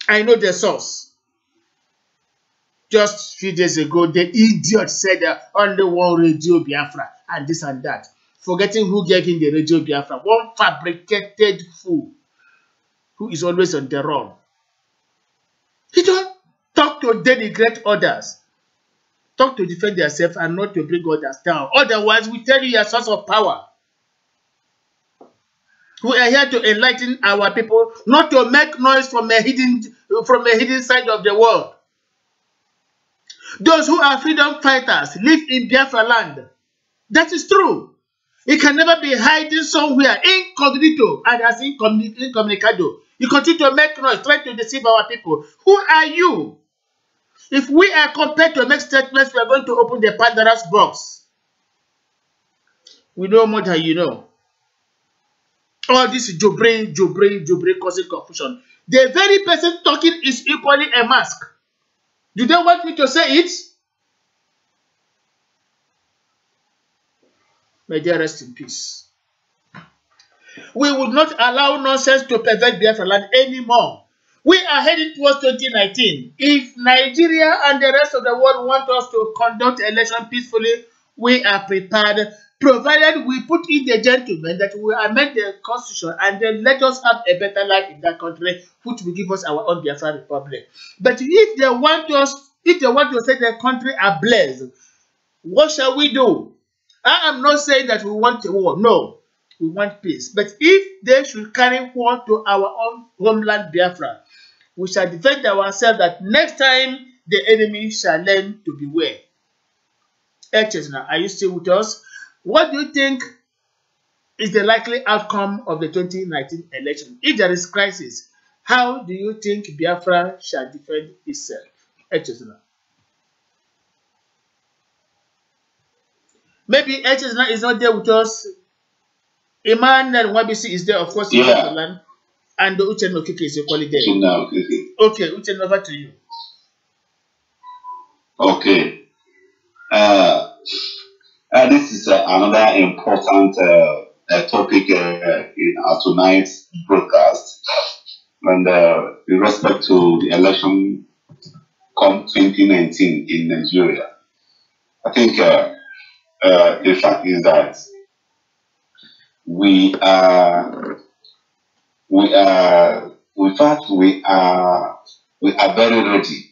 I know the source. Just a few days ago, the idiot said only one radio Biafra and this and that, forgetting who gave him the radio Biafra. One fabricated fool who is always on the run. He don't talk to denigrate others, talk to defend yourself and not to bring others down. Otherwise, we tell you your source of power. We are here to enlighten our people, not to make noise from a hidden side of the world. Those who are freedom fighters live in Biafra land. That is true. It can never be hiding somewhere, incognito, and as incommunicado. You continue to make noise, trying to deceive our people. Who are you? If we are compelled to make statements, we are going to open the Pandora's box. We know more than you know. All this jobre causing confusion. The very person talking is equally a mask. Do they want me to say it? May they rest in peace. We would not allow nonsense to pervade Biafra land anymore. We are heading towards 2019. If Nigeria and the rest of the world want us to conduct election peacefully, we are prepared, provided we put in the gentleman that we amend the constitution and then let us have a better life in that country, which will give us our own Biafra Republic. But if they want to set the country ablaze, what shall we do? I am not saying that we want a war. No, we want peace. But if they should carry war to our own homeland Biafra, we shall defend ourselves that next time the enemy shall learn to beware. Chesna, are you still with us? What do you think is the likely outcome of the 2019 election? If there is crisis, how do you think Biafra shall defend itself? Chesna. Maybe Chesna is not there with us. Emmanuel Wabisi is there, of course, in the land. And the Uchen Okeke is equally there. Okay, Uchen, over to you. Okay. This is another important topic in our tonight's broadcast. And with respect to the election come 2019 in Nigeria, I think the fact is that we are very ready.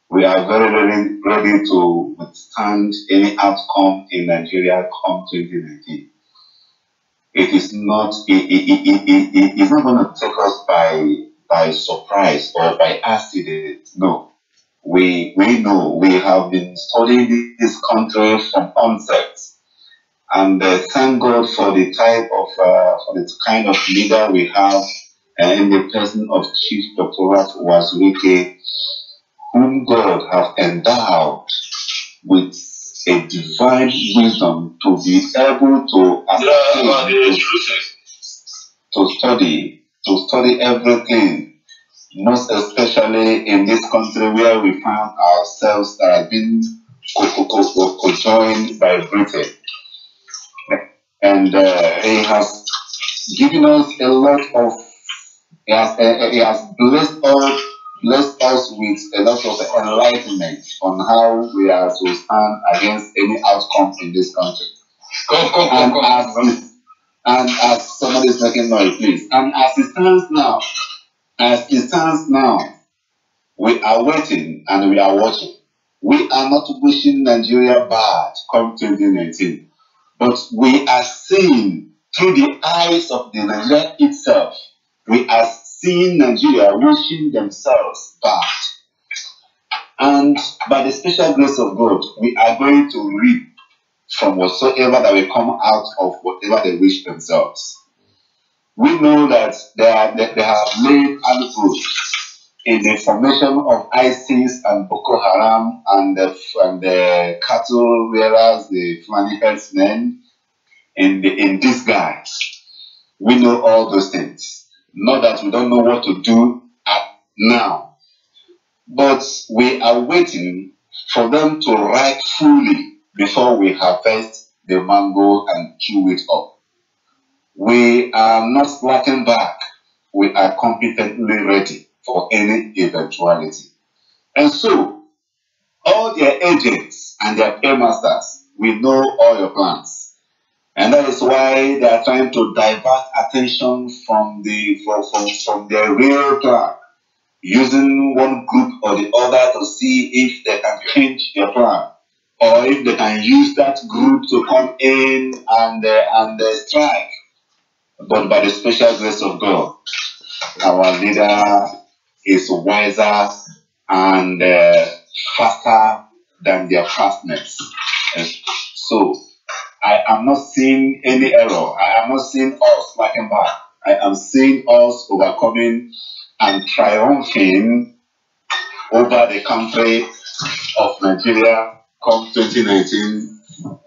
We are very ready to withstand any outcome in Nigeria come 2019. It is not. It's not going to take us by surprise or by accident. No, we know. We have been studying this country from onset, and thank God for the type of kind of leader we have in the person of Chief Dr. Wazirike, whom God have endowed with a divine wisdom to be able to ascertain, to study everything, most especially in this country where we found ourselves that have been joined by Britain. And he has given us a lot of, he has blessed us with a lot of enlightenment on how we are to stand against any outcome in this country. And as somebody is making noise, please. And as it stands now, we are waiting and we are watching. We are not wishing Nigeria bad come 2019, but we are seeing through the eyes of the Nigeria itself. We are seeing Nigeria wishing themselves bad. And by the special grace of God, we are going to reap from whatsoever that will come out of whatever they wish themselves. We know that they have laid ambush in the formation of ISIS and Boko Haram and the cattle rearers, the Fulani herdsmen, in disguise. We know all those things. Not that we don't know what to do now, but we are waiting for them to ripe fully before we harvest the mango and chew it up. We are not slacking back. We are competently ready for any eventuality. And so, all their agents and their paymasters, we know all your plans. And that is why they are trying to divert attention from their real plan. using one group or the other to see if they can change their plan, or if they can use that group to come in and strike. But by the special grace of God, our leader is wiser and faster than their fastness. And so I am not seeing any error. I am not seeing us slacking back. I am seeing us overcoming and triumphing over the country of Nigeria come 2019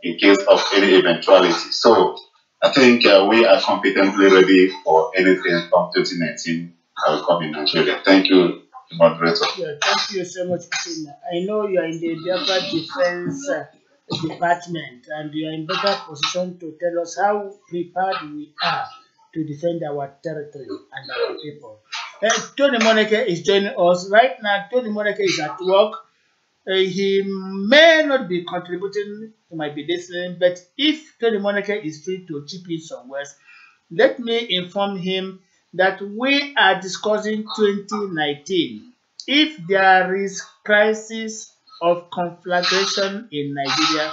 in case of any eventuality. So I think we are competently ready for anything from 2019 that will come in Nigeria. Thank you, moderator. Yeah, thank you so much, Christina. I know you are in the Biafra Defense Department and you are in better position to tell us how prepared we are to defend our territory and our people. Tony Moneke is joining us right now. Tony Moneke is at work. He may not be contributing, he might be listening, but if Tony Moneke is free to chip in some words, let me inform him that we are discussing 2019. If there is crisis of conflagration in Nigeria,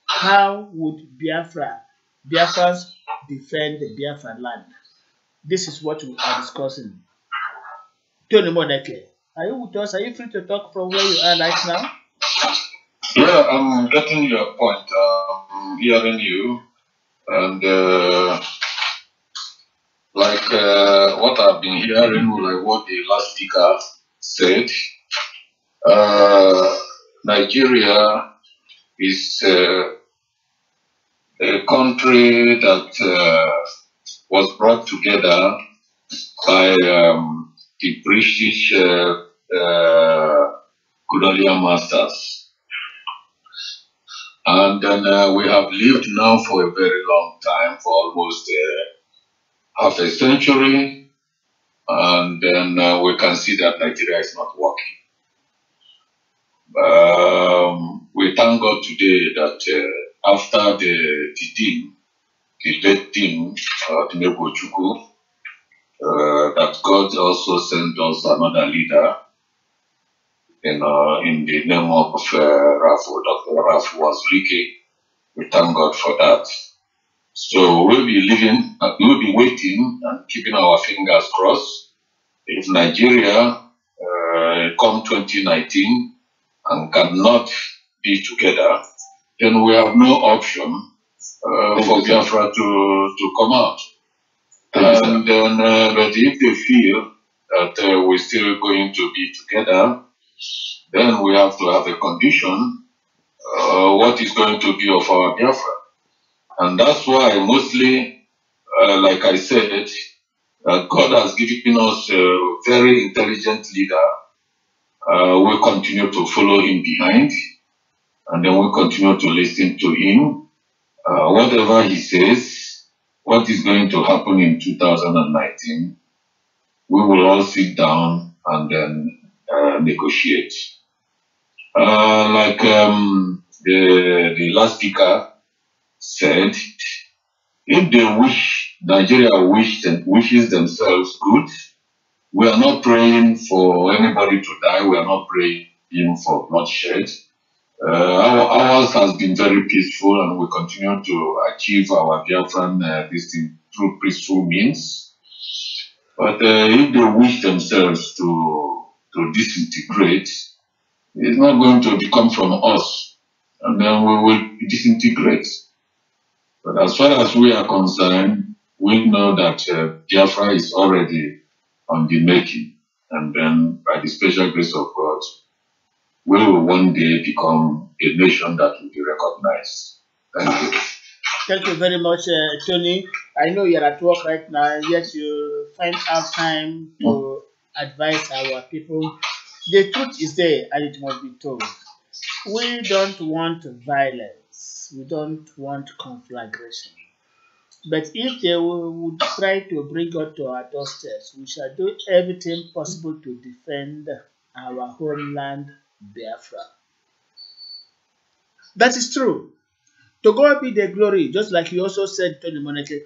how would Biafrans defend the Biafra land? This is what we are discussing. Tony Moneke, are you with us? Are you free to talk from where you are right now? Yeah, I'm getting your point. I'm hearing you, and what I've been hearing, like what the last speaker said, Nigeria is a country that was brought together by the British colonial masters. And then we have lived now for a very long time, for almost half a century, and then we can see that Nigeria is not working. We thank God today that after the late team, that God also sent us another leader in the name of Dr. Rafu Wazlike. We thank God for that. So we'll be waiting and keeping our fingers crossed. If Nigeria come 2019 and cannot be together, then we have no option for Biafra to come out. And then, but if they feel that we're still going to be together, then we have to have a condition, what is going to be of our Biafra. And that's why mostly, like I said, God has given us a very intelligent leader. We continue to follow him behind, and then we continue to listen to him. Whatever he says, what is going to happen in 2019, we will all sit down and then negotiate. Like the last speaker said, if they wish, Nigeria wishes themselves good, we are not praying for anybody to die, we are not praying for bloodshed. Ours has been very peaceful, and we continue to achieve our Biafran this thing through peaceful means. But if they wish themselves to disintegrate, it's not going to come from us, and then we will disintegrate. But as far as we are concerned, we know that Biafra is already on the making, and then by the special grace of God, we will one day become a nation that will be recognized. Thank you. Thank you very much, Tony. I know you're at work right now, yet you find out time to advise our people. The truth is there, and it must be told. We don't want violence. We don't want conflagration. But if they would try to bring us to our doorsteps, we shall do everything possible to defend our homeland, Biafra. That is true. To God be the glory, just like you also said, Tony Moneke,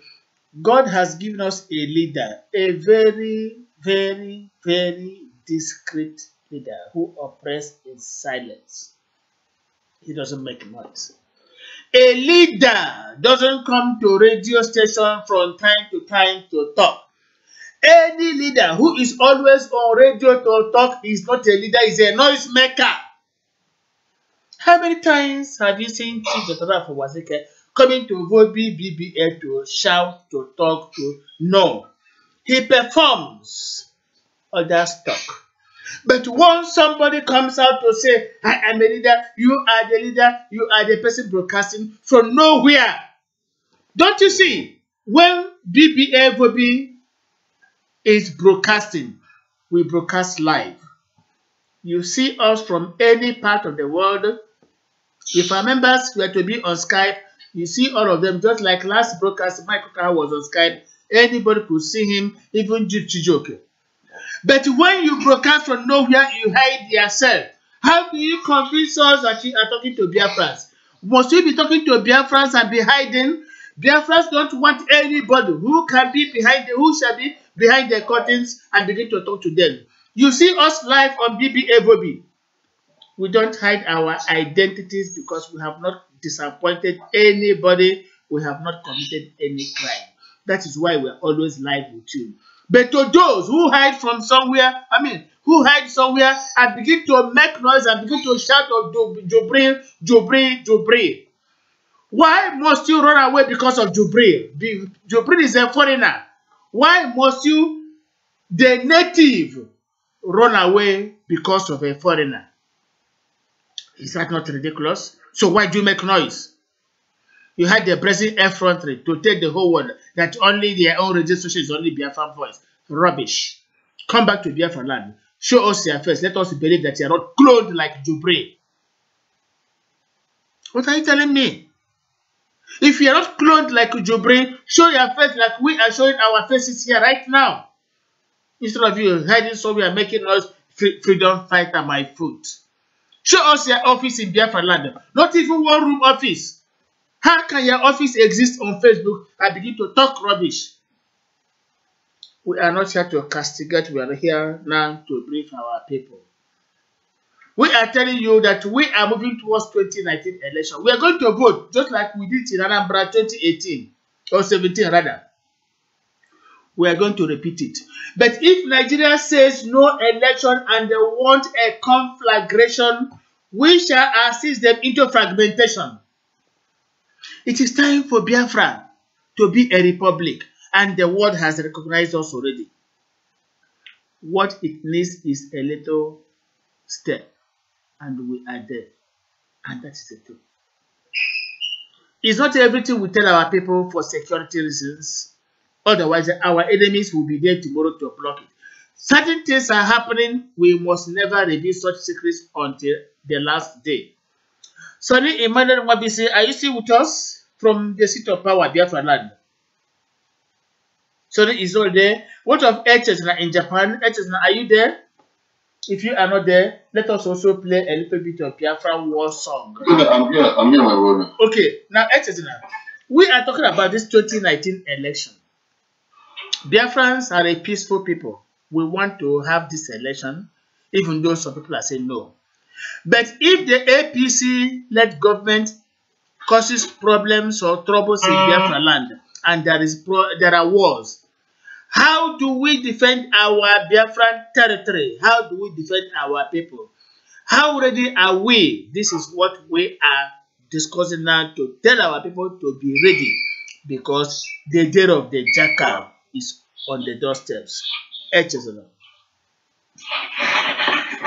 God has given us a leader, a very, very, very discreet leader who oppresses in silence. He doesn't make noise. A leader doesn't come to radio station from time to time to talk. Any leader who is always on radio to talk is not a leader, is a noise maker. How many times have you seen Chief Dr. Rafa Wazeke coming to vobi BBA to shout, to talk, to? No. He performs, others talk. But once somebody comes out to say, I am a leader, you are the leader, you are the person broadcasting from nowhere. Don't you see? When BBA vobi is broadcasting, we broadcast live. You see us from any part of the world. If our members were to be on Skype, you see all of them, just like last broadcast, Michael Carr was on Skype. Anybody could see him, even Jude Chijoke. But when you broadcast from nowhere, you hide yourself. How do you convince us that you are talking to Biafrans? Must you be talking to Biafrans and be hiding? Biafrans don't want anybody who can be behind, who shall be behind the curtains and begin to talk to them. You see us live on BBA vobi. We don't hide our identities because we have not disappointed anybody. We have not committed any crime. That is why we're always live with you. But to those who hide from somewhere, who hide somewhere and begin to make noise and begin to shout of Jubril, Jubril, Jubril. Why must you run away because of Jubril? Jubril is a foreigner. Why must you, the native, run away because of a foreigner? Is that not ridiculous? So why do you make noise? You had the present effrontery to tell the whole world that only their own registration is only Biafra voice. Rubbish. Come back to Biafra land. Show us your face. Let us believe that you are not clothed like Jubril. What are you telling me? If you are not clothed like Jubril, show your face like we are showing our faces here right now. Instead of you hiding somewhere making noise, freedom fighter my foot. Show us your office in Biafra land. Not even one room office. How can your office exist on Facebook and begin to talk rubbish? We are not here to castigate. We are here now to brief our people. We are telling you that we are moving towards 2019 election. We are going to vote just like we did in Anambra 2018 or 17 rather. We are going to repeat it. But if Nigeria says no election and they want a conflagration, we shall assist them into fragmentation. It is time for Biafra to be a republic, and the world has recognized us already. What it needs is a little step, and we are there. And that is the truth. It's not everything we tell our people for security reasons. Otherwise, our enemies will be there tomorrow to block it. Certain things are happening. We must never reveal such secrets until the last day. Sonny Emmanuel Wabisi, are you still with us from the seat of power, Biafra land? Sonny is not there. What of Echesna in Japan? Echesna, are you there? If you are not there, let us also play a little bit of Biafra war song. I'm here, my brother. Okay, now Echesna, we are talking about this 2019 election. Biafrans are a peaceful people. We want to have this election, even though some people are saying no. But if the APC-led government causes problems or troubles in Biafra land, and there are wars, how do we defend our Biafran territory? How do we defend our people? How ready are we? This is what we are discussing now, to tell our people to be ready, because the day of the jackal is on the doorsteps.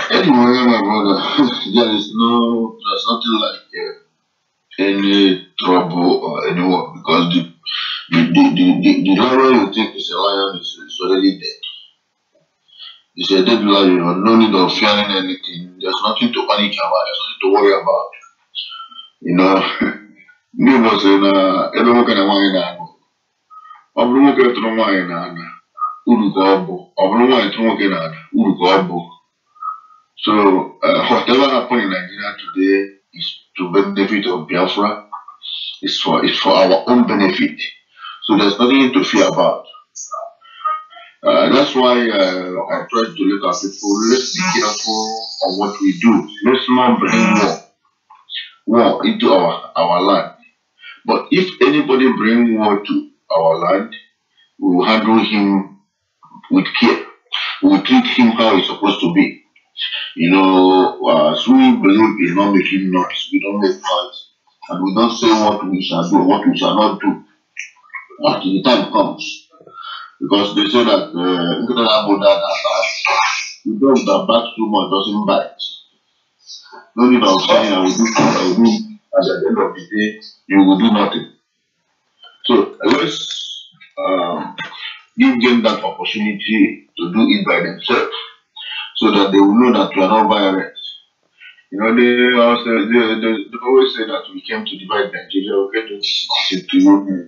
Anyway, my brother, there's nothing like any trouble or any war, because the lion you think is a lion is already dead. It's a dead lion. No need of fearing anything. There's nothing to panic about. There's nothing to worry about. You know, neighbors in everyone can wine and Oblumoke to wine and Urugobo. Oblumoke to wine and Urugobo. So, whatever happened in Nigeria today is to benefit of Biafra. It's for our own benefit. So there's nothing to fear about. That's why I try to let our people, let's be careful of what we do. Let's not bring war into our land. But if anybody bring war to our land, we will handle him with care. We will treat him how he's supposed to be. You know, as we believe in not making noise, we don't make noise, and we don't say what we shall do, what we shall not do until the time comes. Because they say that the dog that barks too much doesn't bite. No need of saying I will do something, I will do, and at the end of the day, you will do nothing. So let's give them that opportunity to do it by themselves, so that they will know that we are not violent. You know, they always say that we came to divide Nigeria, we came to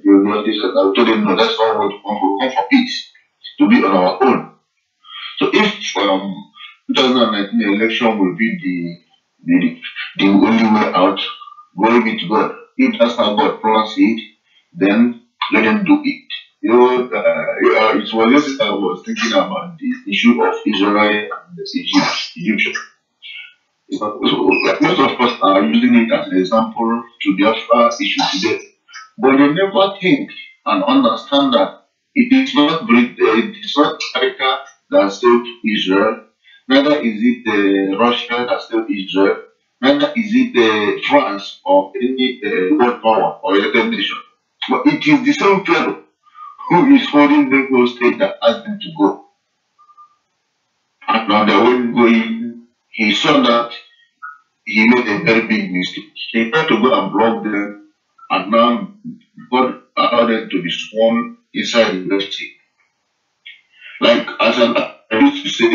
you know this and that. I told them no, that's not what we come for peace, to be on our own. So if 2019 election will be the only way out, glory be to God. If that's how God promised it, then let them do it. You know, it was just I was thinking about the issue of Israel and the Egyptian. Like most of us are using it as an example to Biafra issue today, but they never think and understand that it is not America that saved Israel, neither is it Russia that saved Israel, neither is it France or any world power or United Nations. But it is the same fellow who is holding them hostage that asked them to go. And now they were going, he saw that he made a very big mistake. He tried to go and block them, and now God allowed them to be sworn inside the university. Like I used to say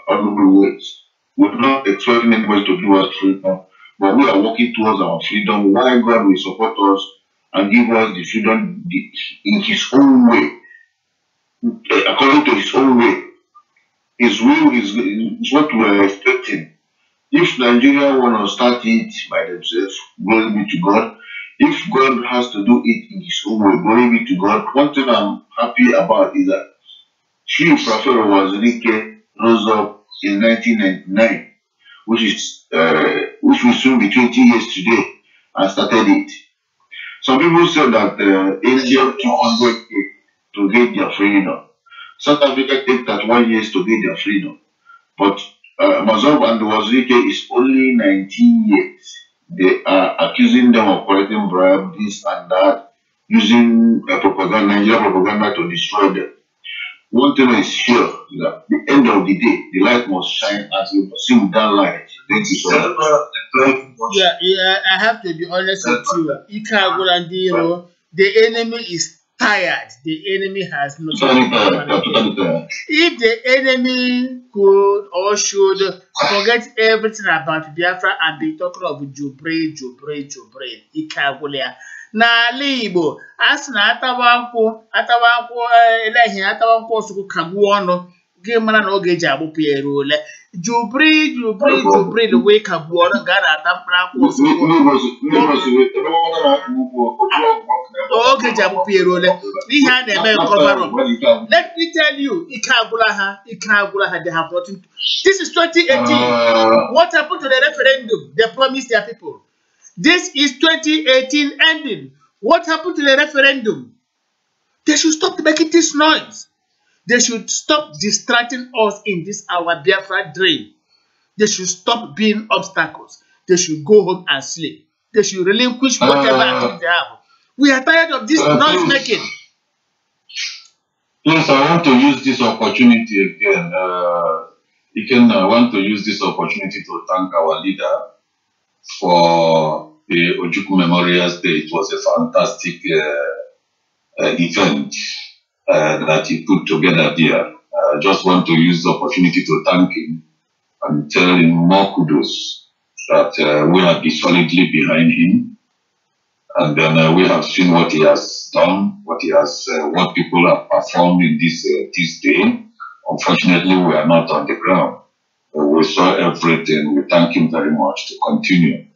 honorable words, we're not expecting anybody to give us freedom, but we are working towards our freedom. Why God will support us and give us the freedom in His own way, according to His own way. His will is what we are expecting. If Nigeria want to start it by themselves, glory be to God. If God has to do it in His own way, glory be to God. One thing I'm happy about is that Chief Prophet Wazirike rose up in 1999, which will soon be 20 years today, and started it. Some people said that India took 100 years to get their freedom. South Africa take 31 years to get their freedom. But Massob and Wazirike is only 19 years. They are accusing them of collecting bribe, this and that, using propaganda, Nigerian propaganda to destroy them. One thing is sure, is that at the end of the day, the light must shine as we see with that light. Thank you so much. Yeah, I have to be honest with you. Ika, the enemy is tired. The enemy has no. If the enemy could or should forget everything about Biafra and be talking of Jubre, Ika, n'ala Igbo a sị na atawa nkwụ eleghị atawa nkwụ ọsụkwụ kagbuo ọnụ gị mara na oge eji agbụpụ ya eruole jubri wee kagbuo ọnụ ga na-ata mkpụrụ akwụ oge eji agbụpụ ya eruole n'ihe a na-eme nkọbara. Let me tell you, ike agwụla ha, they have nothing. This is 2018. What happened to the referendum they promised their people? This is 2018 ending. What happened to the referendum? They should stop making this noise. They should stop distracting us in this our Biafra dream. They should stop being obstacles. They should go home and sleep. They should relinquish whatever activity they have. We are tired of this noise making. Yes, I want to use this opportunity again. I want to use this opportunity to thank our leader for the Ojukwu Memorial Day. It was a fantastic event that he put together there. I just want to use the opportunity to thank him and tell him more kudos that we are solidly behind him. And then we have seen what he has done, what people have performed in this day. Unfortunately, we are not on the ground. We saw everything. We thank him very much to continue.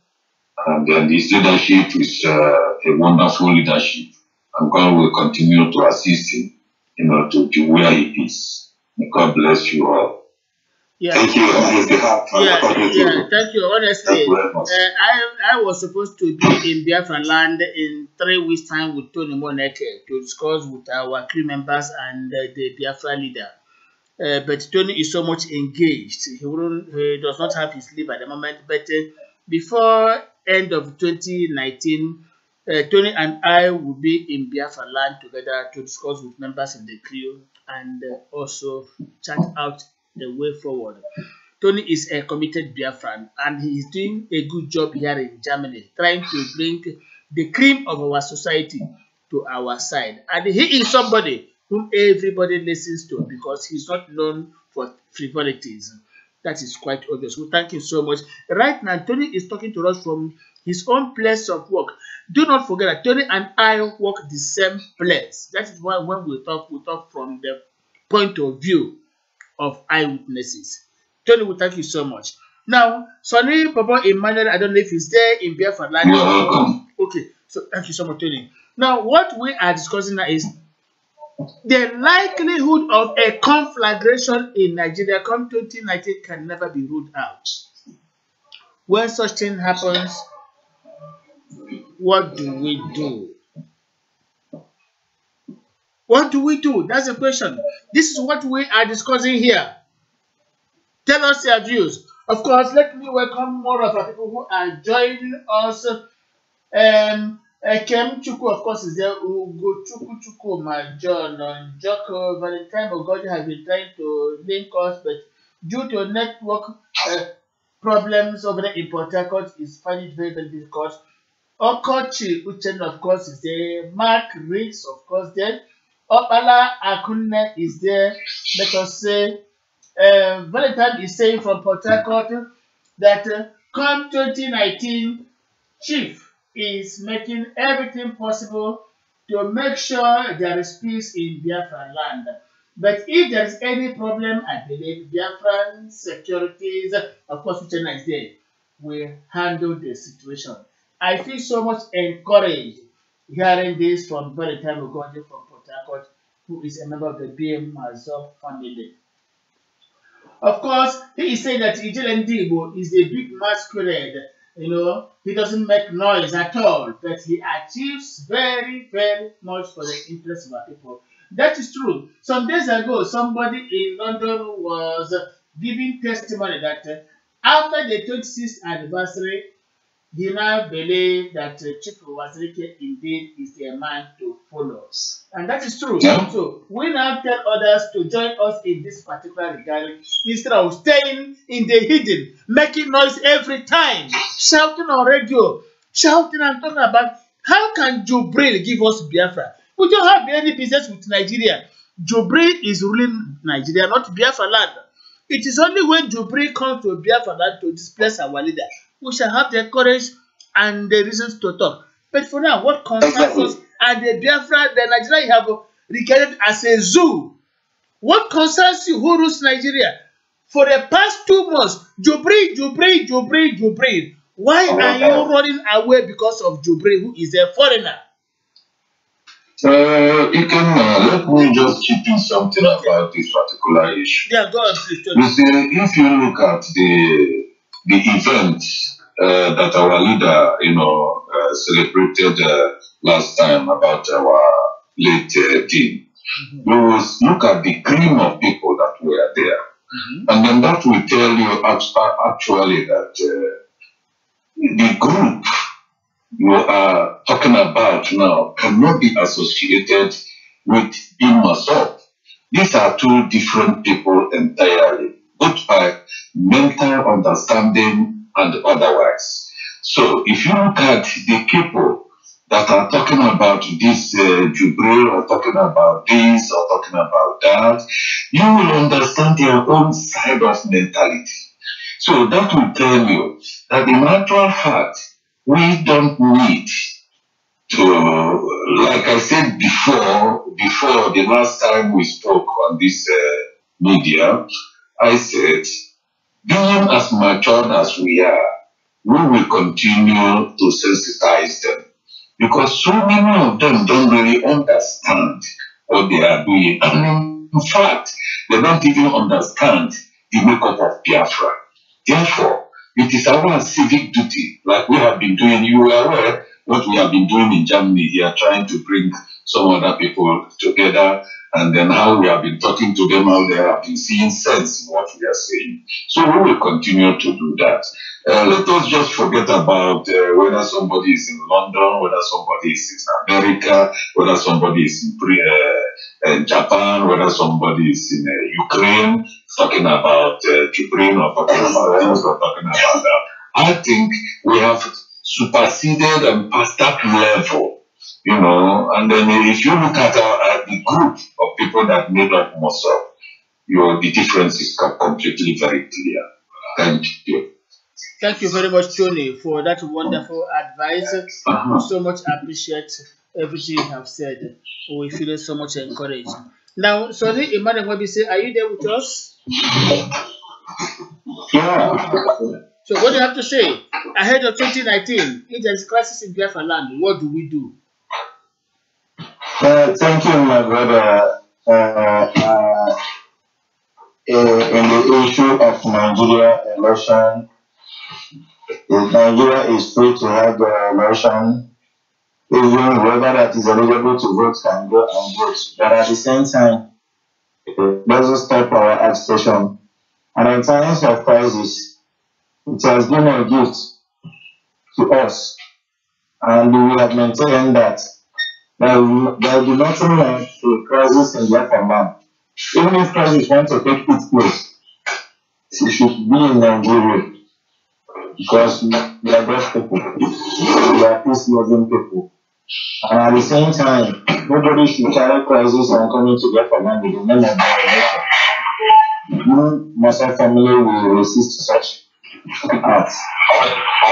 And then his leadership is a wonderful leadership, and God will continue to assist him. to where it is. God bless you all. Yeah. Thank you on his behalf. Thank you. Honestly, Thank you very much. I was supposed to be in Biafra land in 3 weeks' time with Tony Moneke to discuss with our crew members and the Biafra leader. But Tony is so much engaged. He does not have his leave at the moment. But before end of 2019, Tony and I will be in Biafra land together to discuss with members in the crew and also chart out the way forward. Tony is a committed Biafran and he is doing a good job here in Germany, trying to bring the cream of our society to our side. And he is somebody whom everybody listens to because he's not known for frivolities. That is quite obvious. We thank you so much. Right now, Tony is talking to us from his own place of work. Do not forget that Tony and I work the same place. That is why when we talk from the point of view of eyewitnesses. Tony, we thank you so much. Now, Sonny Papa Emmanuel, I don't know if he's there in Biafra land. You're welcome. Okay, so thank you so much, Tony. Now, what we are discussing now is the likelihood of a conflagration in Nigeria come 2019 can never be ruled out. When such thing happens, what do we do? What do we do? That's the question. This is what we are discussing here. Tell us your views. Of course, let me welcome more of our people who are joining us. Kem Chuku, of course, is there. Ugo Chuku, my John, Joko, Valentine Ogodi has been trying to link us, but due to network problems over there in Port Harcourt, is finding it very, very difficult. Okochi Uchen, of course, is there. Mark Riggs, of course, there. Opala Akunne is there. Let us say, Valentine is saying from Port Harcourt that come 2019, Chief is making everything possible to make sure there is peace in Biafra land. But if there is any problem, I believe Biafran securities, of course, Uchenna is there, will handle the situation. I feel so much encouraged hearing this from Valentine Ogonjo from Port Harcourt, who is a member of the bim-massob family. Of course, he is saying that Ijele Ndibo is a big masquerade. He doesn't make noise at all, but he achieves very, very much for the interest of our people. That is true. Some days ago, somebody in London was giving testimony that after the 26th anniversary, he now believes that Chief Wazirike indeed is the man to follow. And that is true. Yeah. So we now tell others to join us in this particular regard instead of staying in the hidden, making noise every time, shouting on radio, shouting and talking about how can Jubril give us Biafra? We don't have any business with Nigeria. Jubril is ruling Nigeria, not Biafra land. It is only when Jubril comes to Biafra land to displace our leader we shall have the courage and the reasons to talk. But for now, what concerns us and the Biafra, the Nigeria you have regarded as a zoo. What concerns you? Who rules Nigeria? For the past 2 months, Jubril. Why are you running away because of Jubril, who is a foreigner? You can let me just chip in something about this particular issue. Yeah, go on, please. You see, if you look at the events that our leader, celebrated last time about our late king, you will look at the cream of people that were there. And then that will tell you actually that the group you are talking about now cannot be associated with bim-massob. These are two different people entirely, both by mental understanding and otherwise. So if you look at the people that are talking about this Jubril or talking about this or talking about that, you will understand their own side of mentality. So that will tell you that in actual fact, we don't need to, like I said before the last time we spoke on this media, I said, being as matured as we are, we will continue to sensitize them. Because so many of them don't really understand what they are doing. And in fact, they don't even understand the makeup of Biafra. Therefore, it is our civic duty, like we have been doing. You are aware what we have been doing in Germany here, trying to bring some other people together, and then how we have been talking to them, how they have been seeing sense in what we are saying. So we will continue to do that. Let us just forget about whether somebody is in London, whether somebody is in America, whether somebody is in Japan, whether somebody is in Ukraine, talking about Ukraine or talking about this or talking about that. I think we have superseded and past that level, you know. And then if you look at the group of people that made up Mossad, the difference is completely very clear. Thank you. Thank you very much, Tony, for that wonderful advice. We so much appreciate everything you have said. We feel so much encouraged. Now, sorry, Emmanuel Wabi say, are you there with us? Yeah. So what do you have to say? Ahead of 2019, if there is crisis in Biafra land, what do we do? Thank you, my brother. In the issue of Nigeria election, Nigeria is free to have the election. Even whoever that is eligible to vote can go and vote. But at the same time, it doesn't stop our agitation. And in times of crisis, it has been a gift to us. And we have maintained that there will be nothing like a crisis in Biafra land. Even if crisis want to take its place, it should be in Nigeria. Because we are just people. We are peace-loving people. And at the same time, nobody should carry crisis and coming to Biafra land with the name of violation. Bim-massob family will resist such acts.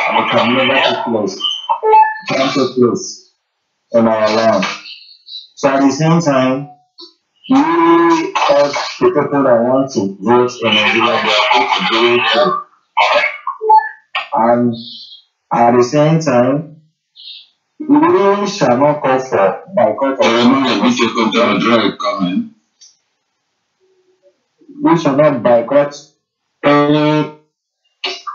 And it can never take place. It can't take place in our land. So at the same time, we as the people that want to vote in Nigeria, we are free to do it too. And at the same time, we shall not call for boycott of we shall not boycott any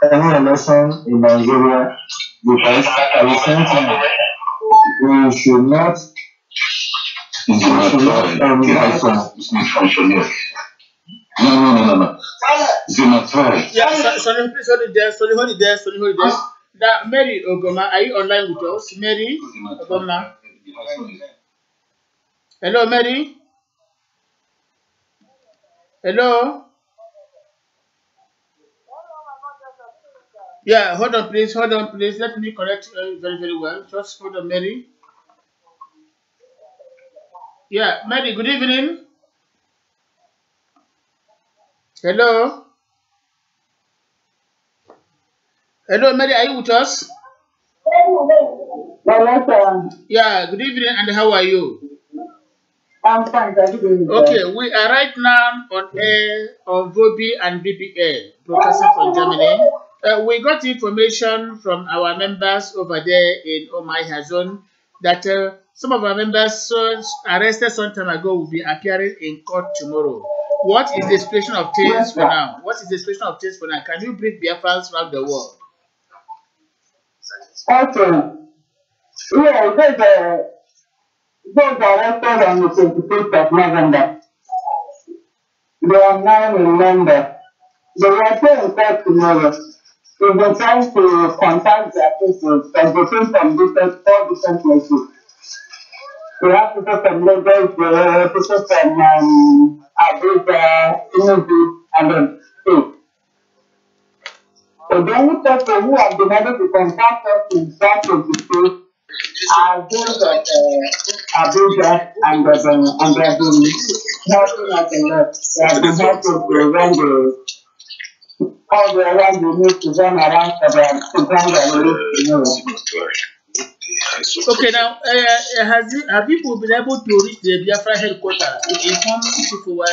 election in Nigeria, because at the same time we should not Yeah, sorry, please hold it there. That Mary Ogoma, are you online with us? Mary Ogoma. Hello, Mary. Hello. Yeah, hold on, please. Let me correct very, very well. Just hold on, Mary. Yeah, Mary, good evening. Hello. Hello, Mary, are you with us? Yeah, good evening, and how are you? I'm fine, thank you. Okay, we are right now on air on vobi and BPA, broadcasting from Germany. We got information from our members over there in Omai zone that some of our members arrested some time ago will be appearing in court tomorrow. What is the situation of things for now? Can you bring Biafrans around the world? Okay. Yeah, those arrested on the 25th of November. They are now in London. They were still in court tomorrow. We've been trying to contact their people, but they came from four different places. We have people from Lagos, people from Abuja, Tinubu, and then state. So the only person who has been able to contact us in that 22 are those of Abuja, and they have been helping us a lot. They have been helping to run all the around the need to run around for them to run their release. Okay, now, have you been able to reach the Biafra headquarters to inform people what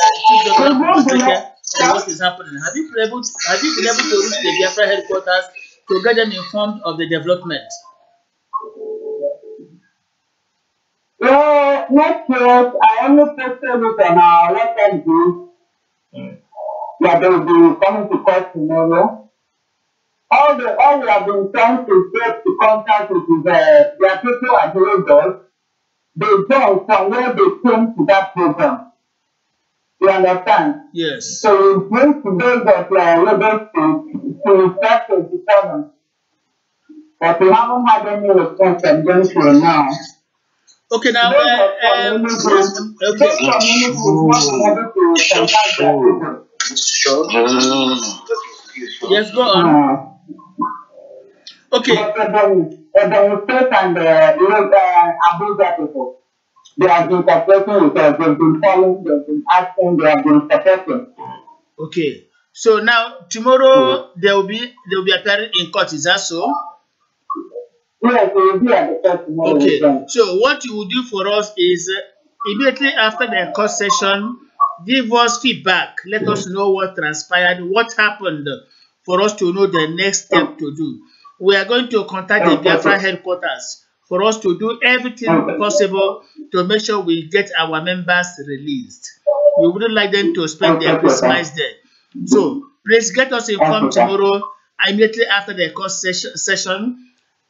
is happening? Have you been able to reach the Biafra headquarters to get them informed of the development? Well, not yet. I only posted it on our WhatsApp group that they will be coming to court tomorrow. All we have been trying to get to contact with their people at Lagos. They don't from where they came to that program. You understand? Yes. So we bring to those that Lagos to respect the determine. But we haven't had any response from them till now. Okay, now, Okay. Yes, go on. Okay. The state and Abuja people, they have been cooperating with us, they've been calling, they've been asking, they have been supporting. Okay. So now tomorrow they will be appearing in court, is that so? Yes, we will be at the court tomorrow. Okay. So what you will do for us is immediately after the court session, give us feedback. Let us know what transpired, what happened, for us to know the next step to do. We are going to contact the Biafra headquarters for us to do everything possible to make sure we get our members released. We wouldn't like them to spend their Christmas there. So please get us informed tomorrow immediately after the court session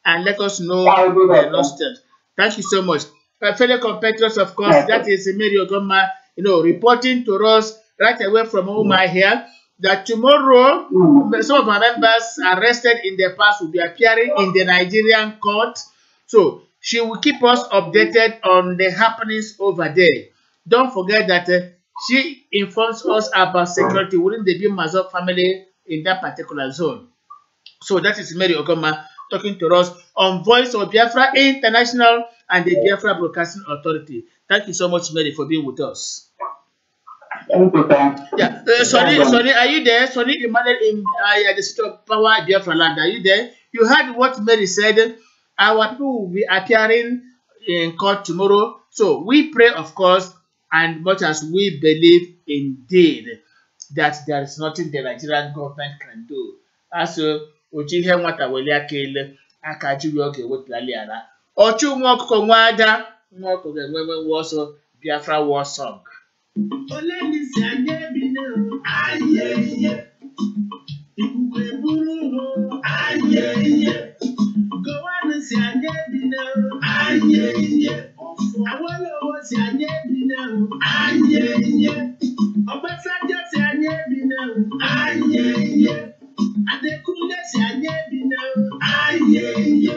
and let us know the last step. Thank you so much. Fellow competitors, of course, that is Mary Ogoma, reporting to us right away from home here that tomorrow some of our members arrested in the past will be appearing in the Nigerian court. So she will keep us updated on the happenings over there. Don't forget that she informs us about security within the bim-massob family in that particular zone. So that is Mary Ogoma talking to us on Voice of Biafra International and the Biafra Broadcasting Authority. Thank you so much, Mary, for being with us. Thank you, sir. Yeah, Sonny, are you there? Sonny Emmanuel in the City of Power, Biafra land. Are you there? You heard what Mary said. Our people will be appearing in court tomorrow. So we pray, of course, and much as we believe indeed that there is nothing the Nigerian government can do. As Ojihe nwata weli akele aka ji oge wepụlali ala. Ọchụ nwa ọkụkọ nwa ada nwa ọkụkọ ga-enwe wọsọ Biafra war song. Olelisi anye bi na ayeye. Ikukwe buru ayeye. Gowanu si anye bi na ayeye. Awolowo si anye bi na ayeye. Obasanjo si anye bi na ayeye. Adekunle si anye bi na ayeye.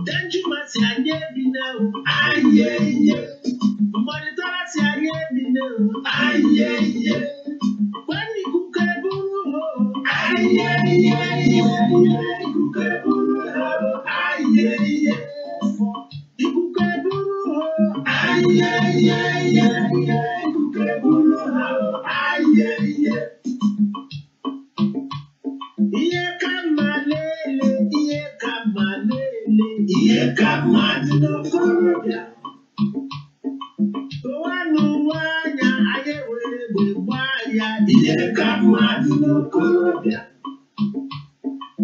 Danjuma si anye bi na ayeye. Monitora si anye bi na ayeye. Kwani kuke buru ayeye. Kuke buru ayeye. Kuke buru ayeye. Kuke buru ayeye. Iye kamalele, iye kamalele, iye kamalele. Wanu wanya aye wele bwaya, iye kamalele.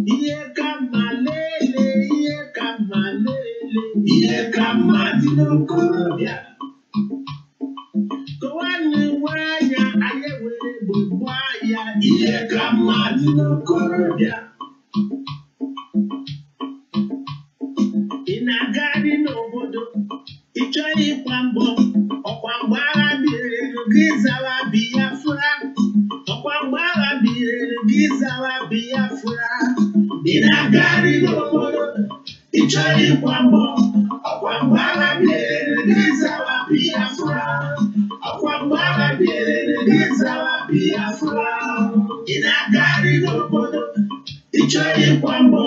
Iye kamalele, iye kamalele, iye kamalele. Wanu wanya aye wele bwaya, iye kamalele. Inagari n'obodo, ịchọ ịkwa mbọ, ọkwa mgbe agha biri gị zawa Biafra. Ọkwa mgbe agha biri gị zawa Biafra. Inagari n'obodo, ịchọ ịkwa mbọ, ọkwa mgbe agha biri gị zawa Biafra. Ọkwa mgbe agha biri gị zawa Biafra. Inagari n'obodo, ịchọ ịkwa mbọ,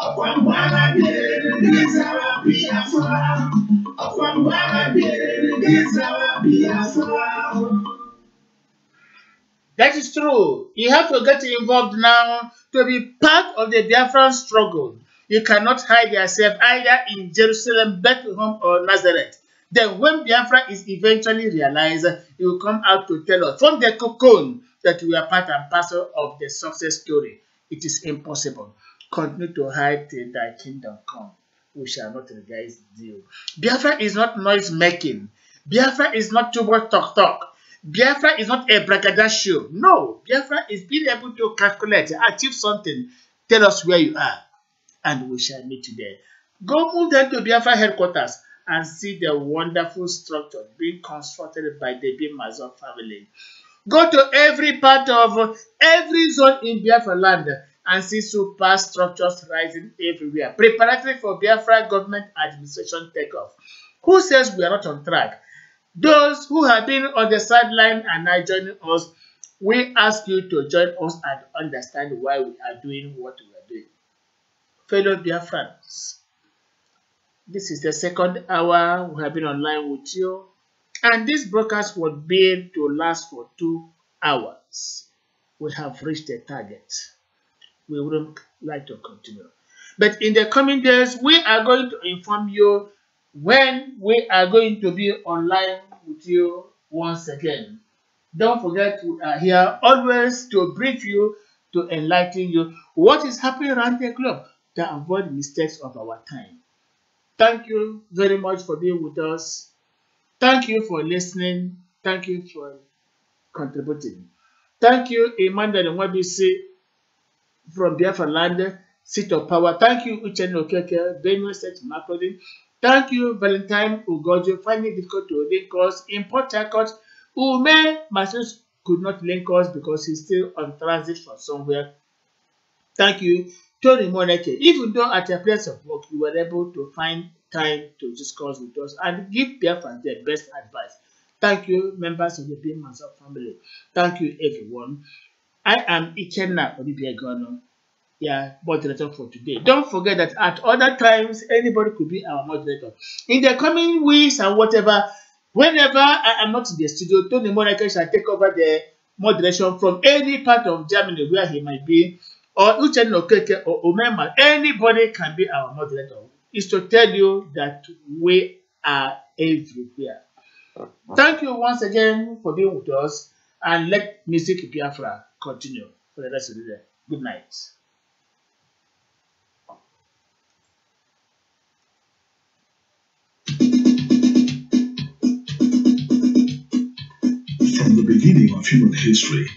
ọkwa mgbe agha biri gị zawa Biafra. Ọkwa mgbe agha biri gị zawa Biafra. That is true. You have to get involved now to be part of the Biafran struggle. You cannot hide yourself either in Jerusalem, Bethlehem, or Nazareth. Then when Biafra is eventually realized, you will come out to tell us from the cocoon that we are part and parcel of the success story. It is impossible. Continue to hide till thy kingdom come. we shall not regret you. Biafra is not noise making. Biafra is not too much talk. Biafra is not a braggadocio. No, Biafra is being able to calculate, achieve something, tell us where you are, and we shall meet you there. Go move them to Biafra headquarters and see the wonderful structure being constructed by the bim-massob family. Go to every part of every zone in Biafra land and see superstructures rising everywhere, preparatory for Biafra government administration takeoff. Who says we are not on track? Those who have been on the sideline and now joining us, we ask you to join us and understand why we are doing what we are doing. Fellow Biafrans, this is the second hour we have been online with you, and this broadcast would be to last for 2 hours. We have reached the target. We wouldn't like to continue. But in the coming days, we are going to inform you when we are going to be online with you once again. Don't forget, we are here always to brief you, to enlighten you what is happening around the globe, to avoid mistakes of our time. Thank you very much for being with us. Thank you for listening. Thank you for contributing. Thank you, Emmanuel Nwabisi from Biafra land, seat of power. Thank you, Uchenna Okeke, Benue State Macaulay. Thank you, Valentine Ugojo, finding it difficult to link us in Port Harcourt. Ume Masus could not link us because he's still on transit from somewhere. Thank you, Tony Moneke. Even though at your place of work, you were able to find time to discuss with us and give Biafra their best advice. Thank you, members of the bim-massob family. Thank you, everyone. I am Uchenna Okeke, moderator for today. Don't forget that at other times, anybody could be our moderator. In the coming weeks and whatever, whenever I am not in the studio, Tony Moneke shall take over the moderation from any part of Germany where he might be, or Uchenna Okeke or Omema. Anybody can be our moderator. It's to tell you that we are everywhere. Thank you once again for being with us, and let music Biafra continue for the rest of the day. Good night. From the beginning of human history,